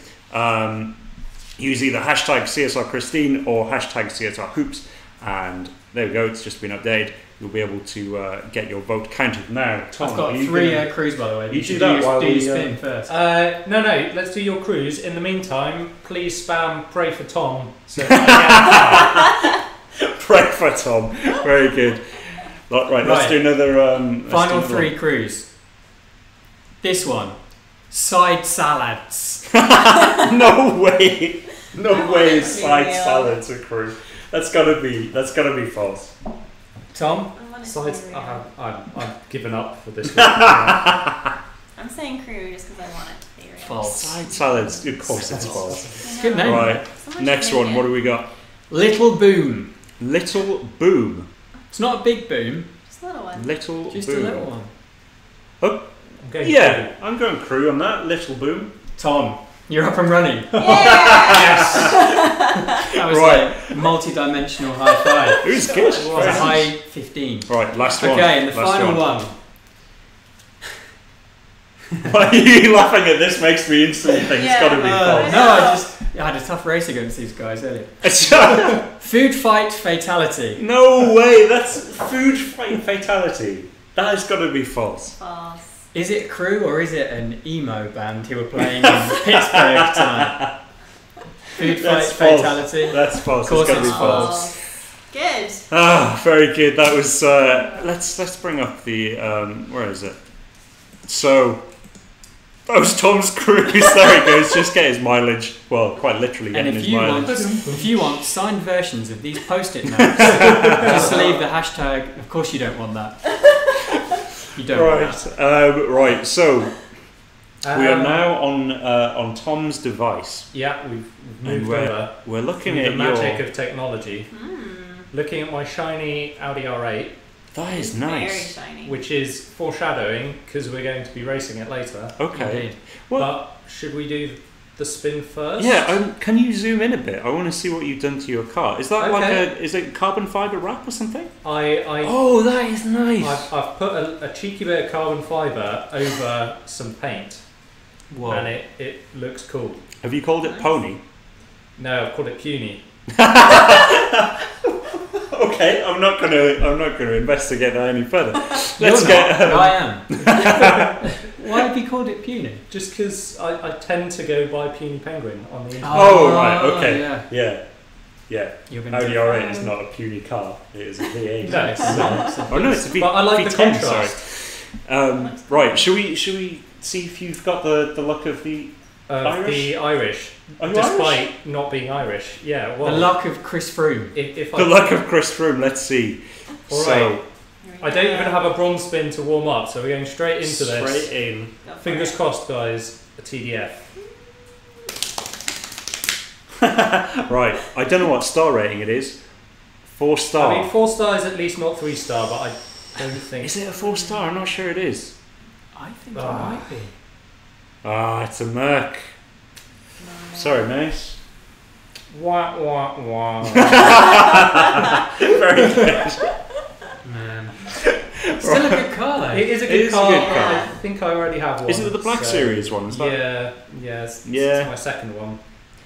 use either hashtag CSR Kristine or hashtag CSR Hoops, and there we go. It's just been updated. You'll be able to get your vote counted now. Tom, I've got are you 3 gonna- crews, by the way. You should do that while do we, your spin first. No, let's do your cruise. In the meantime, please spam pray for Tom. So Pray for Tom. Very good. Right, let's Right. do another. Final 3 crews. This one, side salads. No way. No I way. want it Side to be real. salads a crew. That's gotta be false. Tom? I want it to sides. be real. I've given up for this one. Yeah. I'm saying crew just because I want it to be real. False. Side salads. Of course, it's false. I Good know. name. Right. So much Next one. bacon. What do we got? Little boom. Little boom. It's not a big boom, Just a little one. Little just boom. a little one. I'm going Yeah, I'm going crew on that. Little boom. Tom, You're up and running. Yes! That was Right. like multi-dimensional high five. It was good. It was a high 15. Right, last one. Okay, and the Last final one. Why are you laughing at this? Makes me instantly think it's got to be false. No, I had a tough race against these guys earlier. Food fight fatality. No way, that's food fight fatality. That has got to be false. False. Is it crew or is it an emo band who were playing in Pittsburgh tonight? Food fight fatality. That's false. Of course It's got to be it's false. Good. Ah, very good. That was. Let's bring up the. Where is it? So. That was Tom's Cruise. There he goes. Just get his mileage. Well, quite literally And getting his mileage. if you want signed versions of these post-it notes, just leave the hashtag. Of course, you don't want that. You don't want that. Right. So we are now on Tom's device. Yeah, we've And moved over. we're looking Through at the magic your. of technology. Looking at my shiny Audi R8, That is Very nice. shiny. which is foreshadowing because we're going to be racing it later. Okay. Indeed. Well, But should we do the spin first? yeah. Can you zoom in a bit? I want to see what you've done to your car. Is that like Okay. is it carbon fiber wrap or something? I Oh, that is nice. I've put a cheeky bit of carbon fibre over some paint, Whoa. and it looks cool. Have you called it Pony? No, I've called it puny. Okay, I'm not gonna investigate that any further. You're Let's not, get. but I am. Why have you called it puny? Just because I tend to go by puny penguin on the internet. Oh right, okay, Yeah. yeah. You've been Audi doing- R8 is not a puny car; it is a V8. No, it's not. Oh no, it's a V. But I like the V10, contrast. Sorry. Right, should we see if you've got the look of the Irish? The Irish, Are you despite Irish? not being Irish. Yeah, The well, luck of Chris Froome. if The look of Chris Froome. Let's see. All So right. I don't even have a bronze spin to warm up, so we're going straight into this. straight in. Go for Fingers it. crossed, guys. A TDF. Right, I don't know what star rating it is. 4 star. I mean, 4 star is at least not 3 star, but I don't think. Is it a 4 star? I'm not sure it is. I think it Ah. might be. Ah, it's a Merc. Sorry, mate. Wah wah wah. Very good. Man. Still a good car though. It is a It good is a car. good car. I think I already have one. Is it the Black so- Series one? Is that? Yeah, it's Yeah. my second one.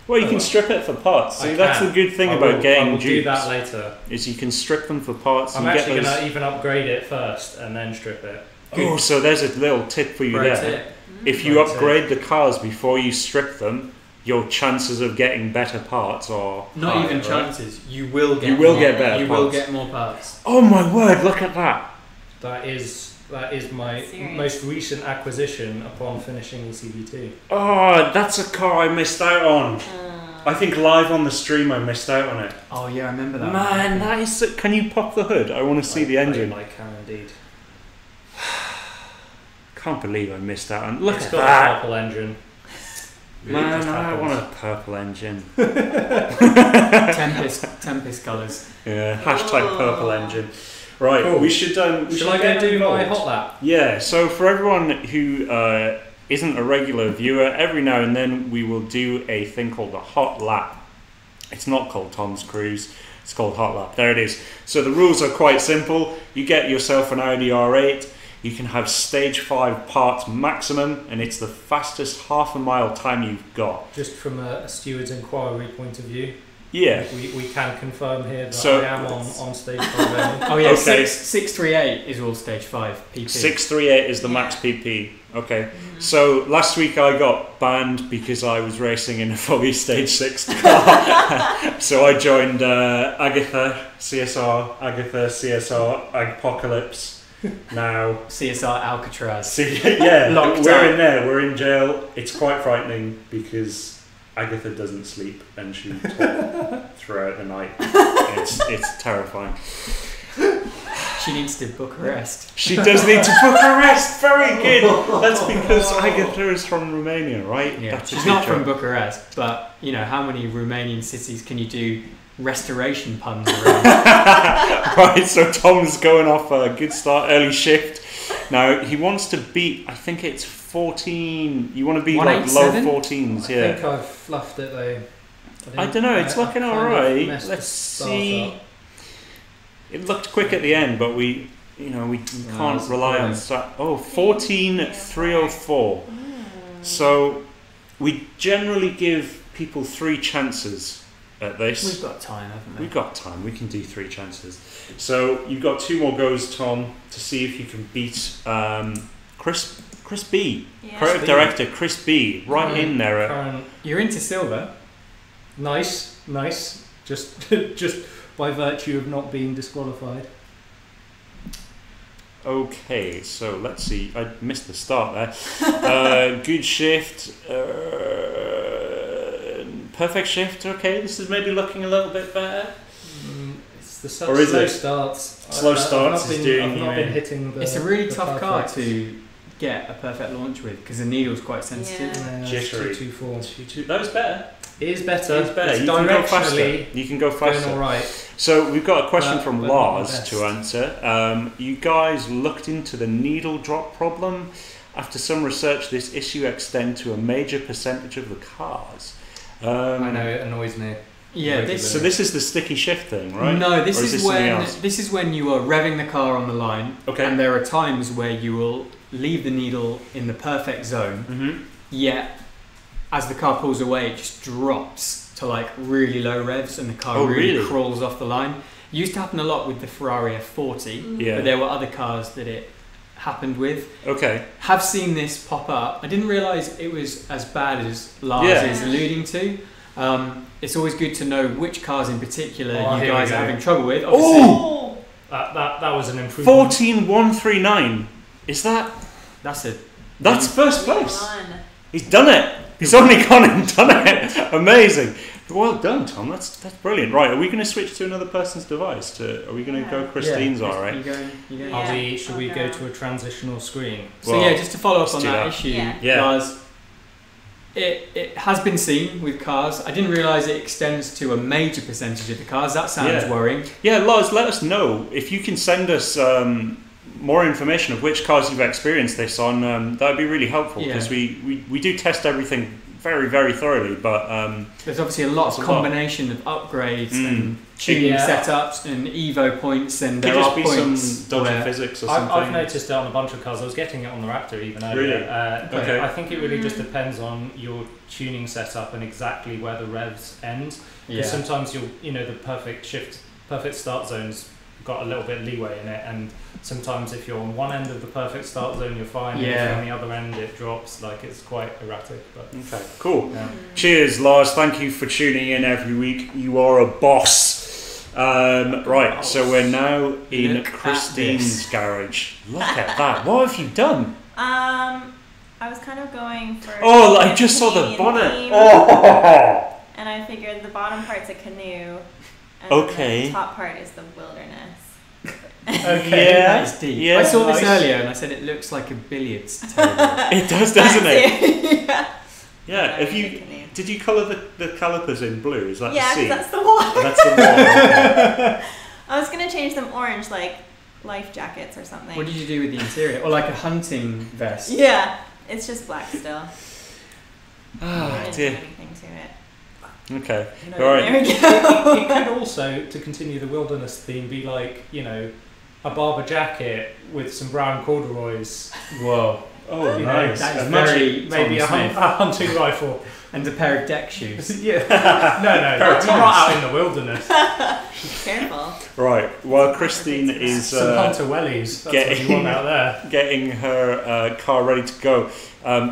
Well, you can strip it for parts. See, I that's can. the good thing I about will, getting I will do dupes. that later. Is you can strip them for parts I'm and actually get going those. to even upgrade it first and then strip it. Oh, so there's a little tip for you Pro there. tip. If you Pro tip. upgrade the cars before you strip them, your chances of getting better parts are Not higher, even right? chances. You will get. You will more. get better You will parts. get more parts. Oh my word! Look at that. That is my Serious. most recent acquisition upon finishing the CB2. Oh, that's a car I missed out on. I think live on the stream I missed out on it. Oh yeah, I remember that. Man, that is. So, can you pop the hood? I want to see the engine. I can indeed. Can't believe I missed out on. Look It's at got a that. purple engine. Man, just I happens. want a purple engine. Tempest colours. Yeah, hashtag purple engine. Right, Cool. we should. We Shall should I get go do my involved. hot lap? Yeah. So for everyone who isn't a regular viewer, every now and then we will do a thing called a hot lap. It's not called Tom's Cruise. It's called hot lap. There it is. So the rules are quite simple. You get yourself an Audi R8. You can have stage 5 parts maximum, and it's the fastest half a mile time you've got. Just from a steward's inquiry point of view, Yeah. we can confirm here that So- I am on stage 5 only. Oh yeah, Okay. 638 is all stage 5 PP. 638 is the max PP. Okay. So last week I got banned because I was racing in a foggy stage 6 car. So I joined Agatha CSR Apocalypse. Now, CSR Alcatraz. see, yeah, Locked we're up. in there. We're in jail. It's quite frightening because Agatha doesn't sleep and she talks throughout the night. It's terrifying. She needs to book a rest. She does need to book a rest. Very good. That's because Agatha is from Romania, right? Yeah, That's a she's good not from joke. Bucharest, but you know how many Romanian cities can you do restoration puns around? Right, so Tom's going off a good start, early shift. Now he wants to beat. I think it's 14. You want to be like low 14s. Yeah. I think I've fluffed it though. I don't know. It's looking kind of alright. messed Let's the start see. up. It looked quick at the end, but we can't that's rely on brilliant. that. Oh, 14,304. So we generally give people 3 chances at this. We've got time, haven't we? We've got time. We can do 3 chances. So you've got 2 more goes, Tom, to see if you can beat Chris B. Yeah. Creative Director Chris B. Right in there. Current, You're into silver. nice. Just by virtue of not being disqualified. Okay, so let's see. I missed the start there. Good shift. Perfect shift. Okay, this is maybe looking a little bit better. It's the Or is slow it? starts. Slow starts I've is not doing I've you not been in. hitting the. It's a really the tough car perfect. to get a perfect launch with because the needle's quite sensitive. Yeah. Jittery. 224. That was better. It is better. It's better. It's You can go faster. directionally You can go going faster. all right. So we've got a question But- from but not Lars the best. to answer. You guys looked into the needle drop problem. After some research, this issue extends to a major percentage of the cars. I know it annoys me. Yeah, So this is the sticky shift thing, right? No, this Or is something when else? this is when you are revving the car on the line, Okay. and there are times where you will leave the needle in the perfect zone, Mm-hmm. yet as the car pulls away, it just drops to like really low revs, and the car Oh, really really? crawls off the line. It used to happen a lot with the Ferrari F40, Yeah. but there were other cars that it happened with. Okay. Have seen this pop up. I didn't realise it was as bad as Lars Yeah. is alluding to. It's always good to know which cars in particular Oh, you here we guys go. are having trouble with. Obviously, Oh! That was an improvement. 14,139. Is that? That's first place. One. He's done it. He's only gone and done it. Amazing. Well done, Tom. That's brilliant. Right, are we going to switch to another person's device? Are we going to go Kristine's? All right. You going? Yeah. Should we go to a transitional screen? So Well, yeah, just to follow up let's on do that that. issue, Yeah. Lars, it has been seen with cars. I didn't realise it extends to a major percentage of the cars. That sounds Yeah. worrying. Yeah, Lars, let us know if you can send us more information of which cars you've experienced this on. That would be really helpful because we do test everything very, very thoroughly. But There's obviously a lot That's of a lot. combination of upgrades and tuning Yeah. setups and Evo points, and could there just are be points some dodgy where- physics or I've something. noticed it on a bunch of cars. I was getting it on the Raptor even earlier. Really? But Okay. I think it really just depends on your tuning setup and exactly where the revs end. Yeah. Because sometimes the perfect start zone's got a little bit of leeway in it, and sometimes if you're on one end of the perfect start zone, you're fine. And if Yeah. you're on the other end, it drops. Like it's quite erratic. But Okay, cool. yeah. Cheers, Lars. Thank you for tuning in every week. You are a boss. Right, so we're now in Look at Kristine's this. garage. Look at that. What have you done? I was kind of going for. Oh, I a just saw the Canadian bonnet. theme, Oh, And I figured the bottom part's a canoe. And Okay. The top part is the wilderness. Okay, Yeah. that's deep. Yeah, I saw this nice. earlier and I said it looks like a billiards table. it does, doesn't it? yeah. Yeah. Have The you? canoe. Did you colour the calipers in blue? Is that Yeah, the 'cause sea? that's the water. That's the water. I was gonna change them orange, like life jackets or something. What did you do with the interior? Or like a hunting vest? Yeah, it's just black still. I Ah, didn't do dear. anything to it. Okay. You All right. There we It go. could also, to continue the wilderness theme, be like a Barber jacket with some brown corduroys. Whoa. Oh, You know, nice. that is And much- very Maybe a, Tom Smith. a hunting rifle. And a pair of deck shoes. Yeah. No, not out in the wilderness. Careful. Right. While Kristine is Some hunter wellies. That's what getting- you want out there. getting her car ready to go,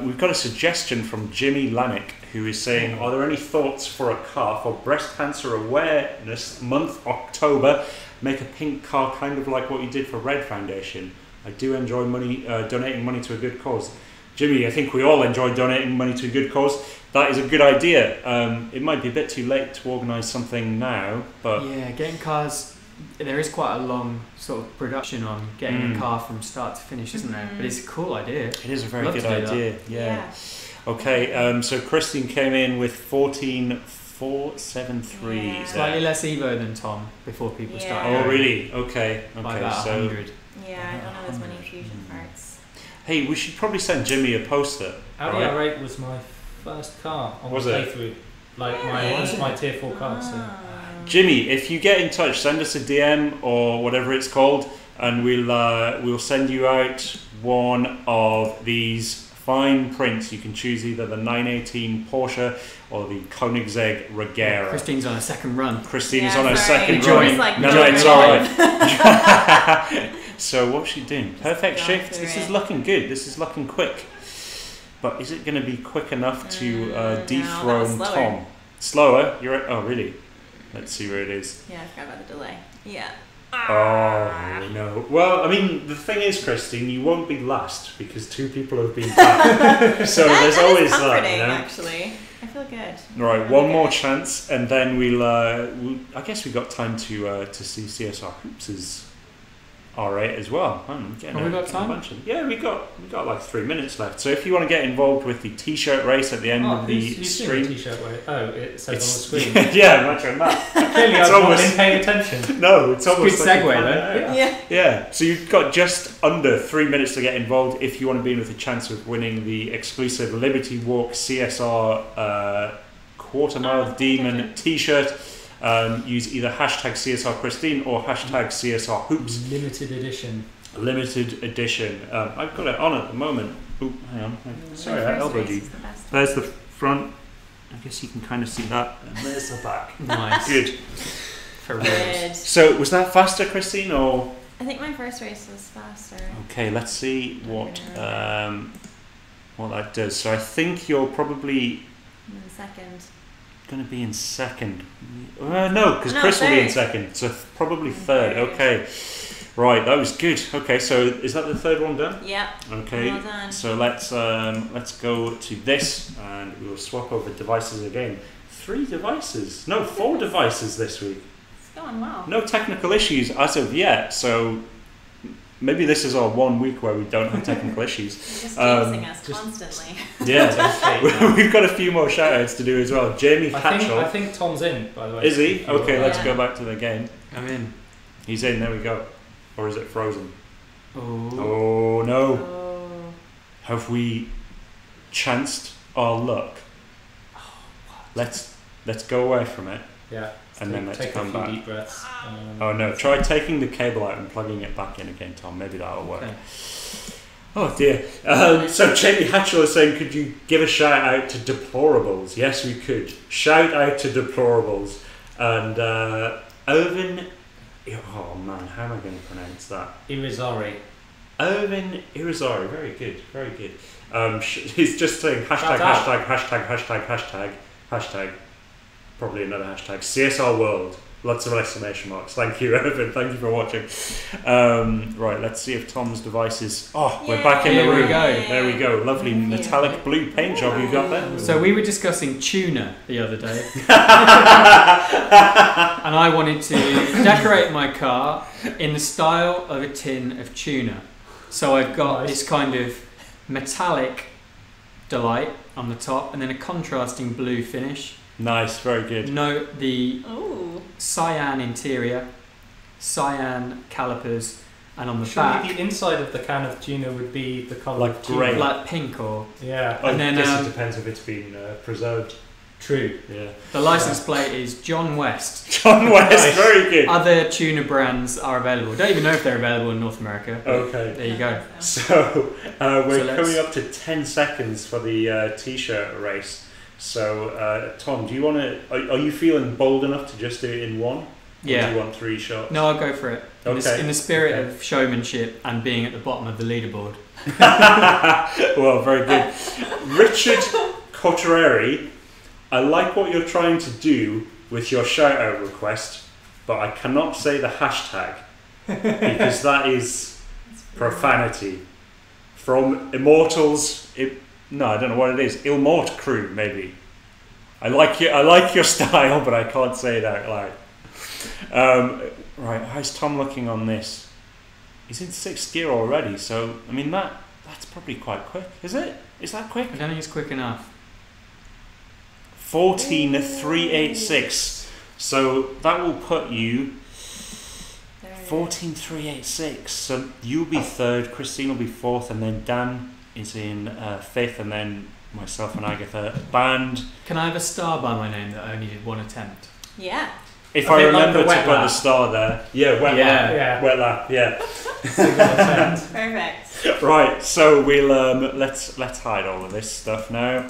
we've got a suggestion from Jimmy Lanick, who is saying, are there any thoughts for a car for Breast Cancer Awareness Month, October? Make a pink car kind of like what you did for Red Foundation. I do enjoy donating money to a good cause. Jimmy, I think we all enjoy donating money to a good cause. That is a good idea. It might be a bit too late to organise something now, but Yeah, getting cars. There is quite a long sort of production on getting a car from start to finish, isn't there? But it's a cool idea. it is a very Love good to do that. idea. Yeah. Okay, so Kristine came in with 14,473. Yeah. Is Slightly that- less Evo than Tom before people Yeah. start. Oh, going really? Okay. By Okay. about So 100. Yeah, I don't have as many fusion parts. Hey, we should probably send Jimmy a poster. Audi right? R8 was my first car on Was the it? playthrough. Like Really? my tier 4 car. So. Jimmy, if you get in touch, send us a DM or whatever it's called, and we'll send you out one of these fine prints. You can choose either the 918 Porsche or the Koenigsegg Regera. Kristine's on a second run. Kristine's Yeah, on her sorry. second Enjoying- run. Like, No, it's enjoying alright. So what's she doing? Perfect going shift. through This it. is looking good. This is looking quick. But is it going to be quick enough to no, that was dethrone slower. Tom? Slower? Oh, really? Let's see where it is. Yeah, I forgot about the delay. Yeah. Oh no. Well, I mean, the thing is, Kristine, you won't be last because 2 people have been back. So there's that always is that, comforting, you know. actually. I feel good. Right, Really one good. more chance, and then we'll I guess we got time to see CSR Hoops' R8 as well. Have we got time? Yeah, we got like 3 minutes left. So if you want to get involved with the t-shirt race at the end of the who's stream, doing the t-shirt way? Oh, it says it's, on the screen. yeah, imagine that. Clearly, It's I've not almost- been paying attention. No, it's Good almost like segue, you can't- though. Yeah. Yeah, so you've got just under 3 minutes to get involved if you want to be in with a chance of winning the exclusive Liberty Walk CSR Quarter Mile Demon t-shirt. Use either hashtag CSR Kristine or hashtag CSR Hoops. Limited edition. Limited edition. I've got it on at the moment. Oop, hang on. Sorry, I My first elbowed race you. is the best. There's the front. I guess you can kind of see that. And there's the back. Nice. Good. For real. Good. So was that faster, Kristine, or? I think my first race was faster. Okay, let's see what that does. So I think you're probably I'm in second. going to be in second. No, because No, Chris will be in third. second. So probably third. Third. Okay. Right, that was good. Okay, so is that the third one done? Yeah. Okay. Well done. So let's go to this, and we'll swap over devices again. 3 devices. No, 4 devices this week. It's going well. No technical issues as of yet. So maybe this is our 1 week where we don't have technical issues. You're just Um, jinxing us constantly. Yeah, we've got a few more shout-outs to do as well. Jamie I Hatchell. think Tom's in, by the way. Is he? Okay, let's Yeah. go back to the game. I'm in. He's in, there we go. Or is it frozen? Oh. Oh no. Oh. Have we chanced our luck? Let's go away from it. Yeah. And then let's take come a few back. deep breaths. Oh no, try taking the cable out and plugging it back in again, Tom. Maybe that'll work. Okay. Oh dear. So Jamie Hatchell is saying, could you give a shout out to Deplorables? Yes, we could. Shout out to Deplorables. And Irvin... Oh man, how am I going to pronounce that? Irizarry. Irvin Irizarry. Very good, very good. He's just saying hashtag, Shout out. hashtag, hashtag, hashtag, hashtag, hashtag. Probably another hashtag. CSR World. Lots of exclamation marks. Thank you, Irvin. Thank you for watching. Right, let's see if Tom's device is... Oh, we're back in the Here we room. go. There we go. Lovely Thank you. metallic blue paint job you got there. So we were discussing tuna the other day, and I wanted to decorate my car in the style of a tin of tuna. So I've got Nice. this kind of metallic delight on the top, and then a contrasting blue finish. Nice, very good. Note the Ooh. cyan interior, cyan calipers, and on the Surely back, the inside of the can of tuna would be the colour Like of tuna. grey. like pink or. Yeah. I And then, guess it depends if it's been preserved. True. Yeah. The license plate is John West. John West, Nice. very good. Other tuna brands are available. Don't even know if they're available in North America. but Okay. There you go. So we're So let's- coming up to 10 seconds for the t-shirt race. So Tom, do you want to? Are you feeling bold enough to just do it in one? Or do Yeah. you want 3 shots? No, I'll go for it. Okay. In the spirit Okay. of showmanship and being at the bottom of the leaderboard. Well, very good. Richard Cottereri, I like what you're trying to do with your shout out request, but I cannot say the hashtag because that is profanity. From Immortals, no, I don't know what it is. Ilmort Crew, maybe. I like your style, but I can't say it out loud. Right, how's Tom looking on this? He's in 6th gear already, so I mean that's probably quite quick, is it? Is that quick? I don't think it's quick enough. 14,386. So that will put you 14,386. So you'll be third, Kristine will be fourth, and then Dan is in fifth, and then myself and Agatha band. Can I have a star by my name that I only did one attempt? Yeah. If I I think like remember the to wet put the lap. star there. Yeah, wet lap. Yeah. Wet lap, yeah. Single attempt. Perfect. Right, so we'll let's hide all of this stuff now.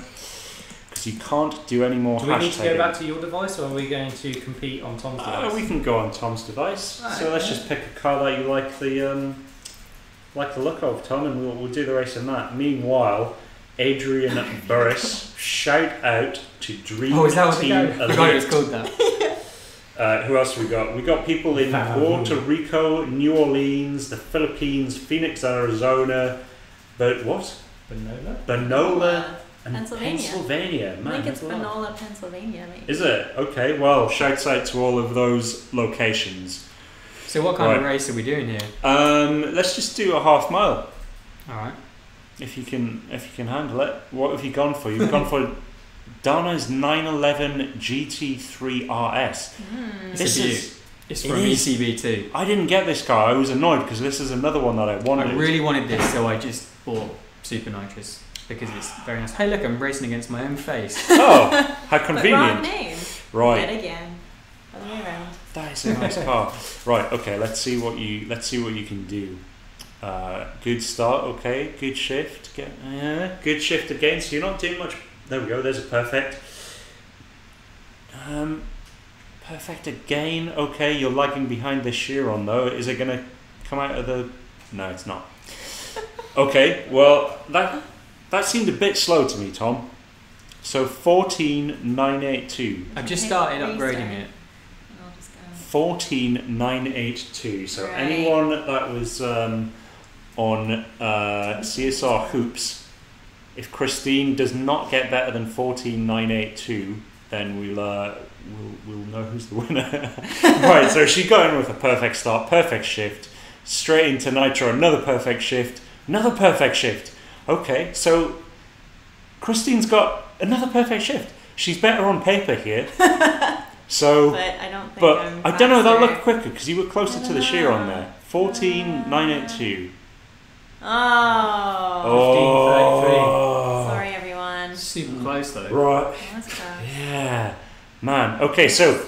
Because you can't do any more Do we need to go hashtagging. back to your device, or are we going to compete on Tom's device? We can go on Tom's device. Right, So let's yeah. just pick a car that you like the look of, Tom, and we'll do the race in that. Meanwhile, Adrian Burris, shout out to Dream Oh, is that what Team the guy? I forgot it was Elite. called that. Who else have we got? We got people in Puerto Rico, New Orleans, the Philippines, Phoenix, Arizona, but what? Banola? Banola and Pennsylvania. Pennsylvania. I Man, think it's that's a lot. Banola, Pennsylvania, maybe. Is it? Okay, well, shouts out to all of those locations. So what kind of Right. race are we doing here? Let's just do a half mile. All right. If you can handle it. What have you gone for? You've gone for Dana's 911 GT3 RS. It's This a beaut. is. It's it from is. ECB2. I didn't get this car. I was annoyed because this is another one that I wanted. I really wanted this, so I just bought Super Nitrous because it's very nice. Hey, look, I'm racing against my own face. Oh, how But wrong convenient! name. Right, Yet again. Other way around. that is a nice car. Right, okay. Let's see what you can do. Good start. Okay, good shift. Good shift again. So you're not doing much. There we go. There's a perfect. Perfect again. Okay, you're lagging behind this Chiron though. Is it going to come out of the? No, it's not. Okay, well that seemed a bit slow to me, Tom. So 14,982. I've just Okay, started restart. upgrading it. I'll just go. 14,982. So Right. anyone that was on CSR Hoops, if Kristine does not get better than 14,982, then we'll know who's the winner. Right, so she got in with a perfect start, perfect shift, straight into nitro, another perfect shift, another perfect shift. Okay, so Kristine's got another perfect shift. She's better on paper here. So, But I don't think but I'm I don't know, that faster. looked quicker because you were closer to the Chiron there. 14,982. Oh. Sorry, everyone. Super close though. Right. That's tough. Yeah. Man. Okay, so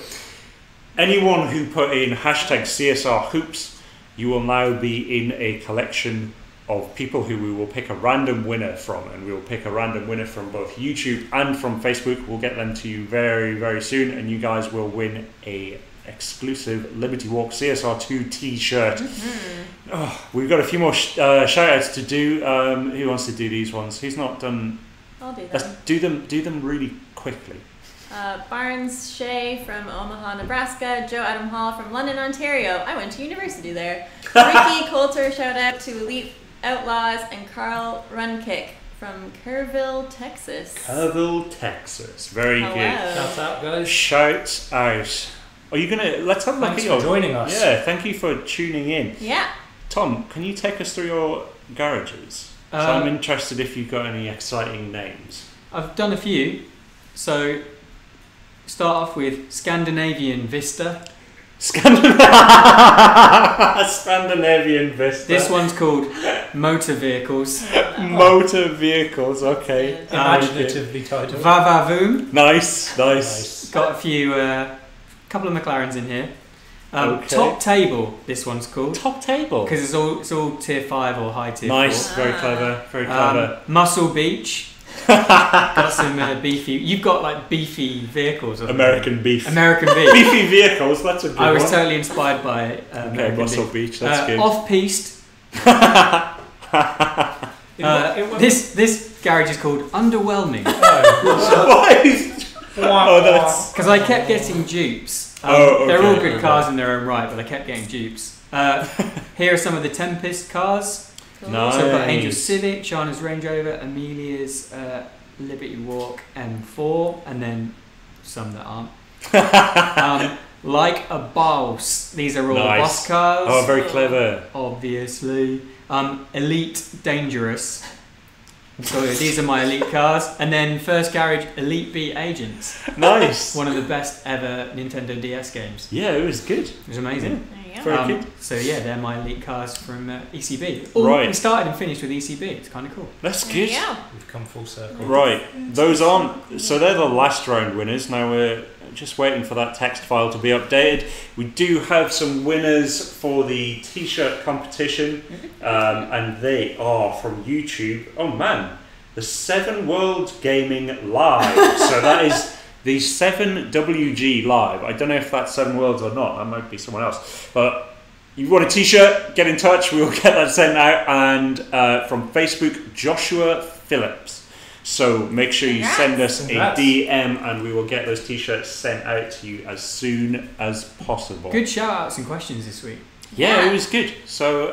anyone who put in hashtag CSR Hoops, you will now be in a collection of people who we will pick a random winner from, and we will pick a random winner from both YouTube and from Facebook. We'll get them to you very, very soon, and you guys will win a exclusive Liberty Walk CSR2 t-shirt. Oh, we've got a few more shout outs to do. Who wants to do these ones? Who's not done? I'll do Let's them. do them really quickly. Barnes Shea from Omaha, Nebraska. Joe Adam Hall from London, Ontario. I went to university there. Ricky Coulter, shout out to Elite Outlaws. And Carl Runkick from Kerrville, Texas. Kerrville, Texas. Very Hello. good. Shout out, guys. Shout out. Are you gonna? Let's have a look Thanks at for your. joining us. Yeah, thank you for tuning in. Yeah. Tom, can you take us through your garages? So I'm interested if you've got any exciting names. I've done a few. So start off with Scandinavian Vista. Scandinavian Vista. This one's called Motor Vehicles. Motor vehicles. Okay. Good. Imaginatively titled. Vavavoom. Nice, nice. Got a few, couple of McLarens in here. Okay. Top Table. This one's called Top table. because it's all tier 5 or high tier. Nice, 4. very clever, very clever. Muscle Beach. Got some beefy. You've got like beefy vehicles. haven't you? American beef. American beef. Beefy vehicles. That's a good I was one. totally inspired by Okay, American Muscle beef. Beach. That's good. Off-piste. This garage is called Underwhelming Oh, that's. because I kept getting dupes. Oh, They're all okay. good cars in their own right, but I kept getting dupes. Here are some of the Tempest cars. Nice. So I've got Angel Civic, Shana's Range Rover, Amelia's Liberty Walk M4, and then some that aren't. Like a boss. These are all Nice. boss cars. Oh, very clever. Obviously. Elite Dangerous. So these are my elite cars, and then First Garage Elite Beat Agents. Nice. One of the best ever Nintendo DS games. Yeah, it was good. It was amazing. There you go. Very good. So yeah, they're my elite cars from ECB. Right. We started and finished with ECB. It's kind of cool. That's There good. you go. We've come full circle. Right, those aren't. So they're the last round winners. Now we're just waiting for that text file to be updated. We do have some winners for the t-shirt competition, and they are from YouTube. Oh man, the 7 World Gaming Live. So that is the 7WG Live. I don't know if that's 7 Worlds or not. That might be someone else. But you want a t-shirt, get in touch. We will get that sent out. And from Facebook, Joshua Phillips. So make sure you send us Congrats. a DM and we will get those t-shirts sent out to you as soon as possible. Good shout outs and questions this week. Yeah, Yeah. it was good. So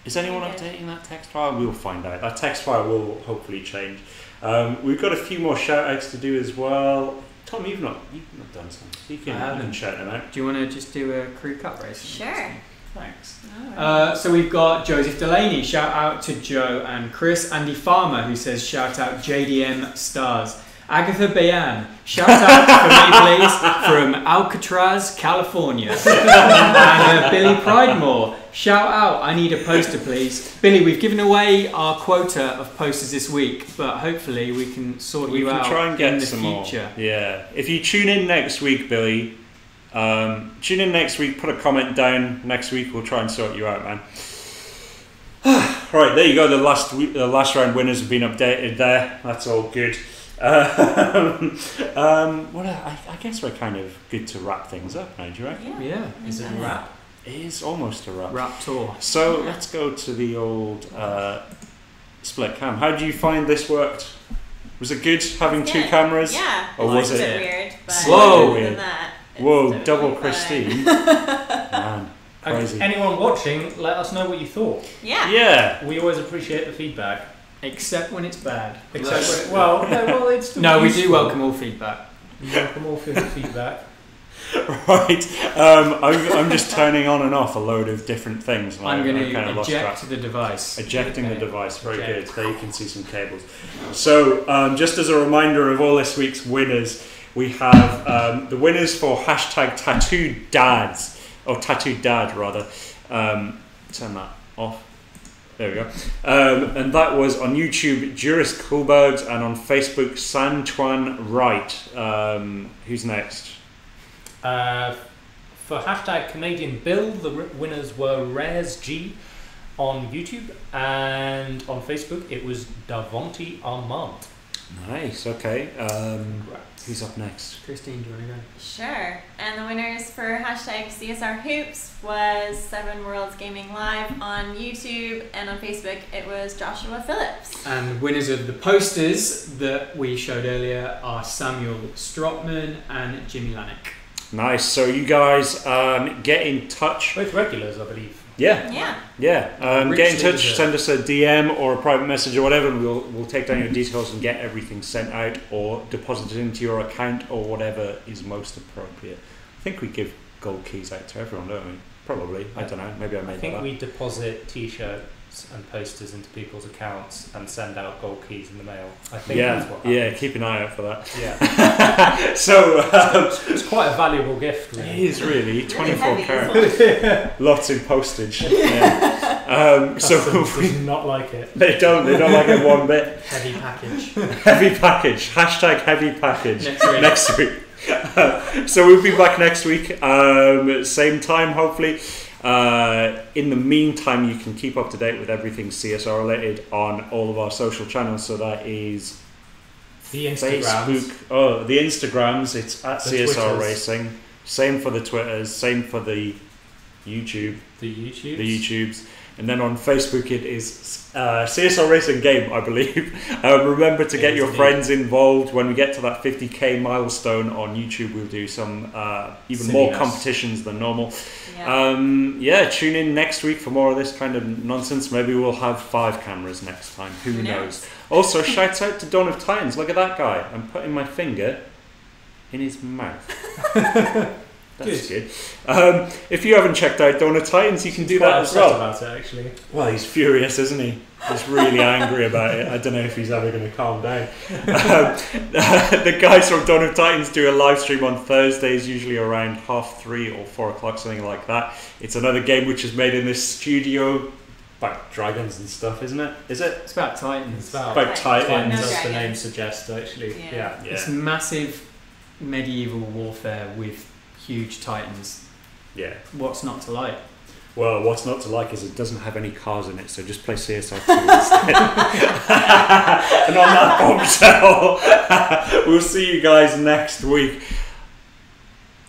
is anyone updating that text file? We'll find out. That text file will hopefully change. We've got a few more shout outs to do as well. Tom, you've not done some. So you can shout them out. Do you want to just do a crew cup race? Sure. Thanks. Alright. So we've got Joseph Delaney. Shout out to Joe and Chris. Andy Farmer, who says shout out JDM Stars. Agatha Bayan. Shout out for me, please, from Alcatraz, California. And Billy Pridemore. Shout out, I need a poster, please. Billy, we've given away our quota of posters this week, but hopefully we can sort We you can out try and get in the some future. more. Yeah. If you tune in next week, Billy, tune in next week, put a comment down next week, we'll try and sort you out, man. Right, there you go. The last round winners have been updated there. That's all good. Well, I guess we're kind of good to wrap things up now, do you reckon? Yeah, Is it a wrap? It is almost a wrap. Wrap tour. So let's go to the old split cam. How do you find this worked? Was it good having two Good. cameras? Yeah. Or was It's a it? bit weird, but Whoa. other than that, it's Whoa, totally double fine. Kristine. Man, crazy. Anyone watching, let us know what you thought. Yeah. Yeah. We always appreciate the feedback. Except when it's bad. Except when, well, it's still No, we do useful. welcome all feedback. We welcome all feedback. Right. I'm just turning on and off a load of different things. and I'm going I kind of to lost track. eject the device. Ejecting the Okay. device, very Eject. good. There you can see some cables. So, just as a reminder of all this week's winners, we have the winners for hashtag Tattooed Dads, or Tattooed Dad rather. Turn that off. There we go. And that was on YouTube, Juris Kohlbergs, and on Facebook, San Chuan Wright. Who's next? For hashtag Canadian Bill, the winners were Rares G on YouTube, and on Facebook it was Davonte Armand. Nice, okay. Who's up next? Kristine, do you want to go? Sure. And the winners for hashtag CSR Hoops was 7 Worlds Gaming Live on YouTube, and on Facebook it was Joshua Phillips. And winners of the posters that we showed earlier are Samuel Strottman and Jimmy Lanik. Nice. So you guys get in touch. Both regulars, I believe. Yeah. Yeah. Yeah. Richly Get in touch. deserved. Send us a DM or a private message or whatever, and we'll take down your details and get everything sent out or deposited into your account or whatever is most appropriate. I think we give gold keys out to everyone, don't we? Probably. I don't know. Maybe I made I think that up. we deposit T-shirts and posters into people's accounts and send out gold keys in the mail. I think that's what happens. Yeah. Keep an eye out for that. Yeah. So It's quite a valuable gift, it really. is really 24 heavy, carats. isn't Lots in postage. Yeah. So Customs does not like it. they don't like it one bit. Heavy package. Heavy package. Hashtag heavy package. Next week. Next week. So we'll be back next week. Same time, hopefully. In the meantime, you can keep up to date with everything CSR related on all of our social channels. So that is The Instagrams. Facebook. Oh, the Instagrams. It's at The CSR Twitters. Racing. Same for the Twitters. Same for the YouTube. The YouTubes. The YouTubes. And then on Facebook it is CSR Racing Game, I believe. Remember to get your friends involved. When we get to that 50k milestone on YouTube, we'll do some even more Silliness. competitions than normal. Yeah. Tune in next week for more of this kind of nonsense. Maybe we'll have 5 cameras next time. Who knows? Also, shouts out to Dawn of Titans. Look at that guy. I'm putting my finger in his mouth. That's good. If you haven't checked out Donut Titans, you can do that as well. About it, actually. Well, he's furious, isn't he? He's really angry about it. I don't know if he's ever going to calm down. The guys from Donut Titans do a live stream on Thursdays, usually around 3:30 or 4 o'clock, something like that. It's another game which is made in this studio. About dragons and stuff, isn't it? Is it? It's about Titans. It's about Titans. as the dragons. name suggests, actually. Yeah. It's massive medieval warfare with huge Titans. Yeah. What's not to like? Well, what's not to like is it doesn't have any cars in it, so just play CSR2 instead. And on that bombshell, we'll see you guys next week.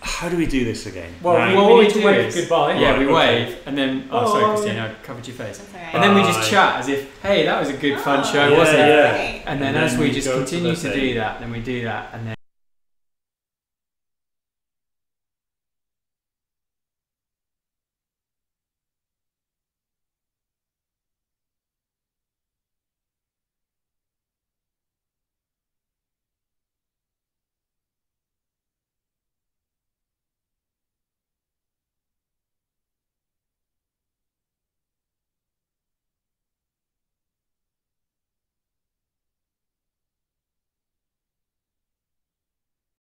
How do we do this again? Well, Right. we need to wave goodbye. Yeah, we okay. wave, and then sorry, Kristine, I covered your face. That's all right. And then we just Bye. chat as if, hey, that was a good fun show, Yeah, wasn't it? yeah. Great. And then And as then we we just go to continue the to thing. do that, then we do that, and then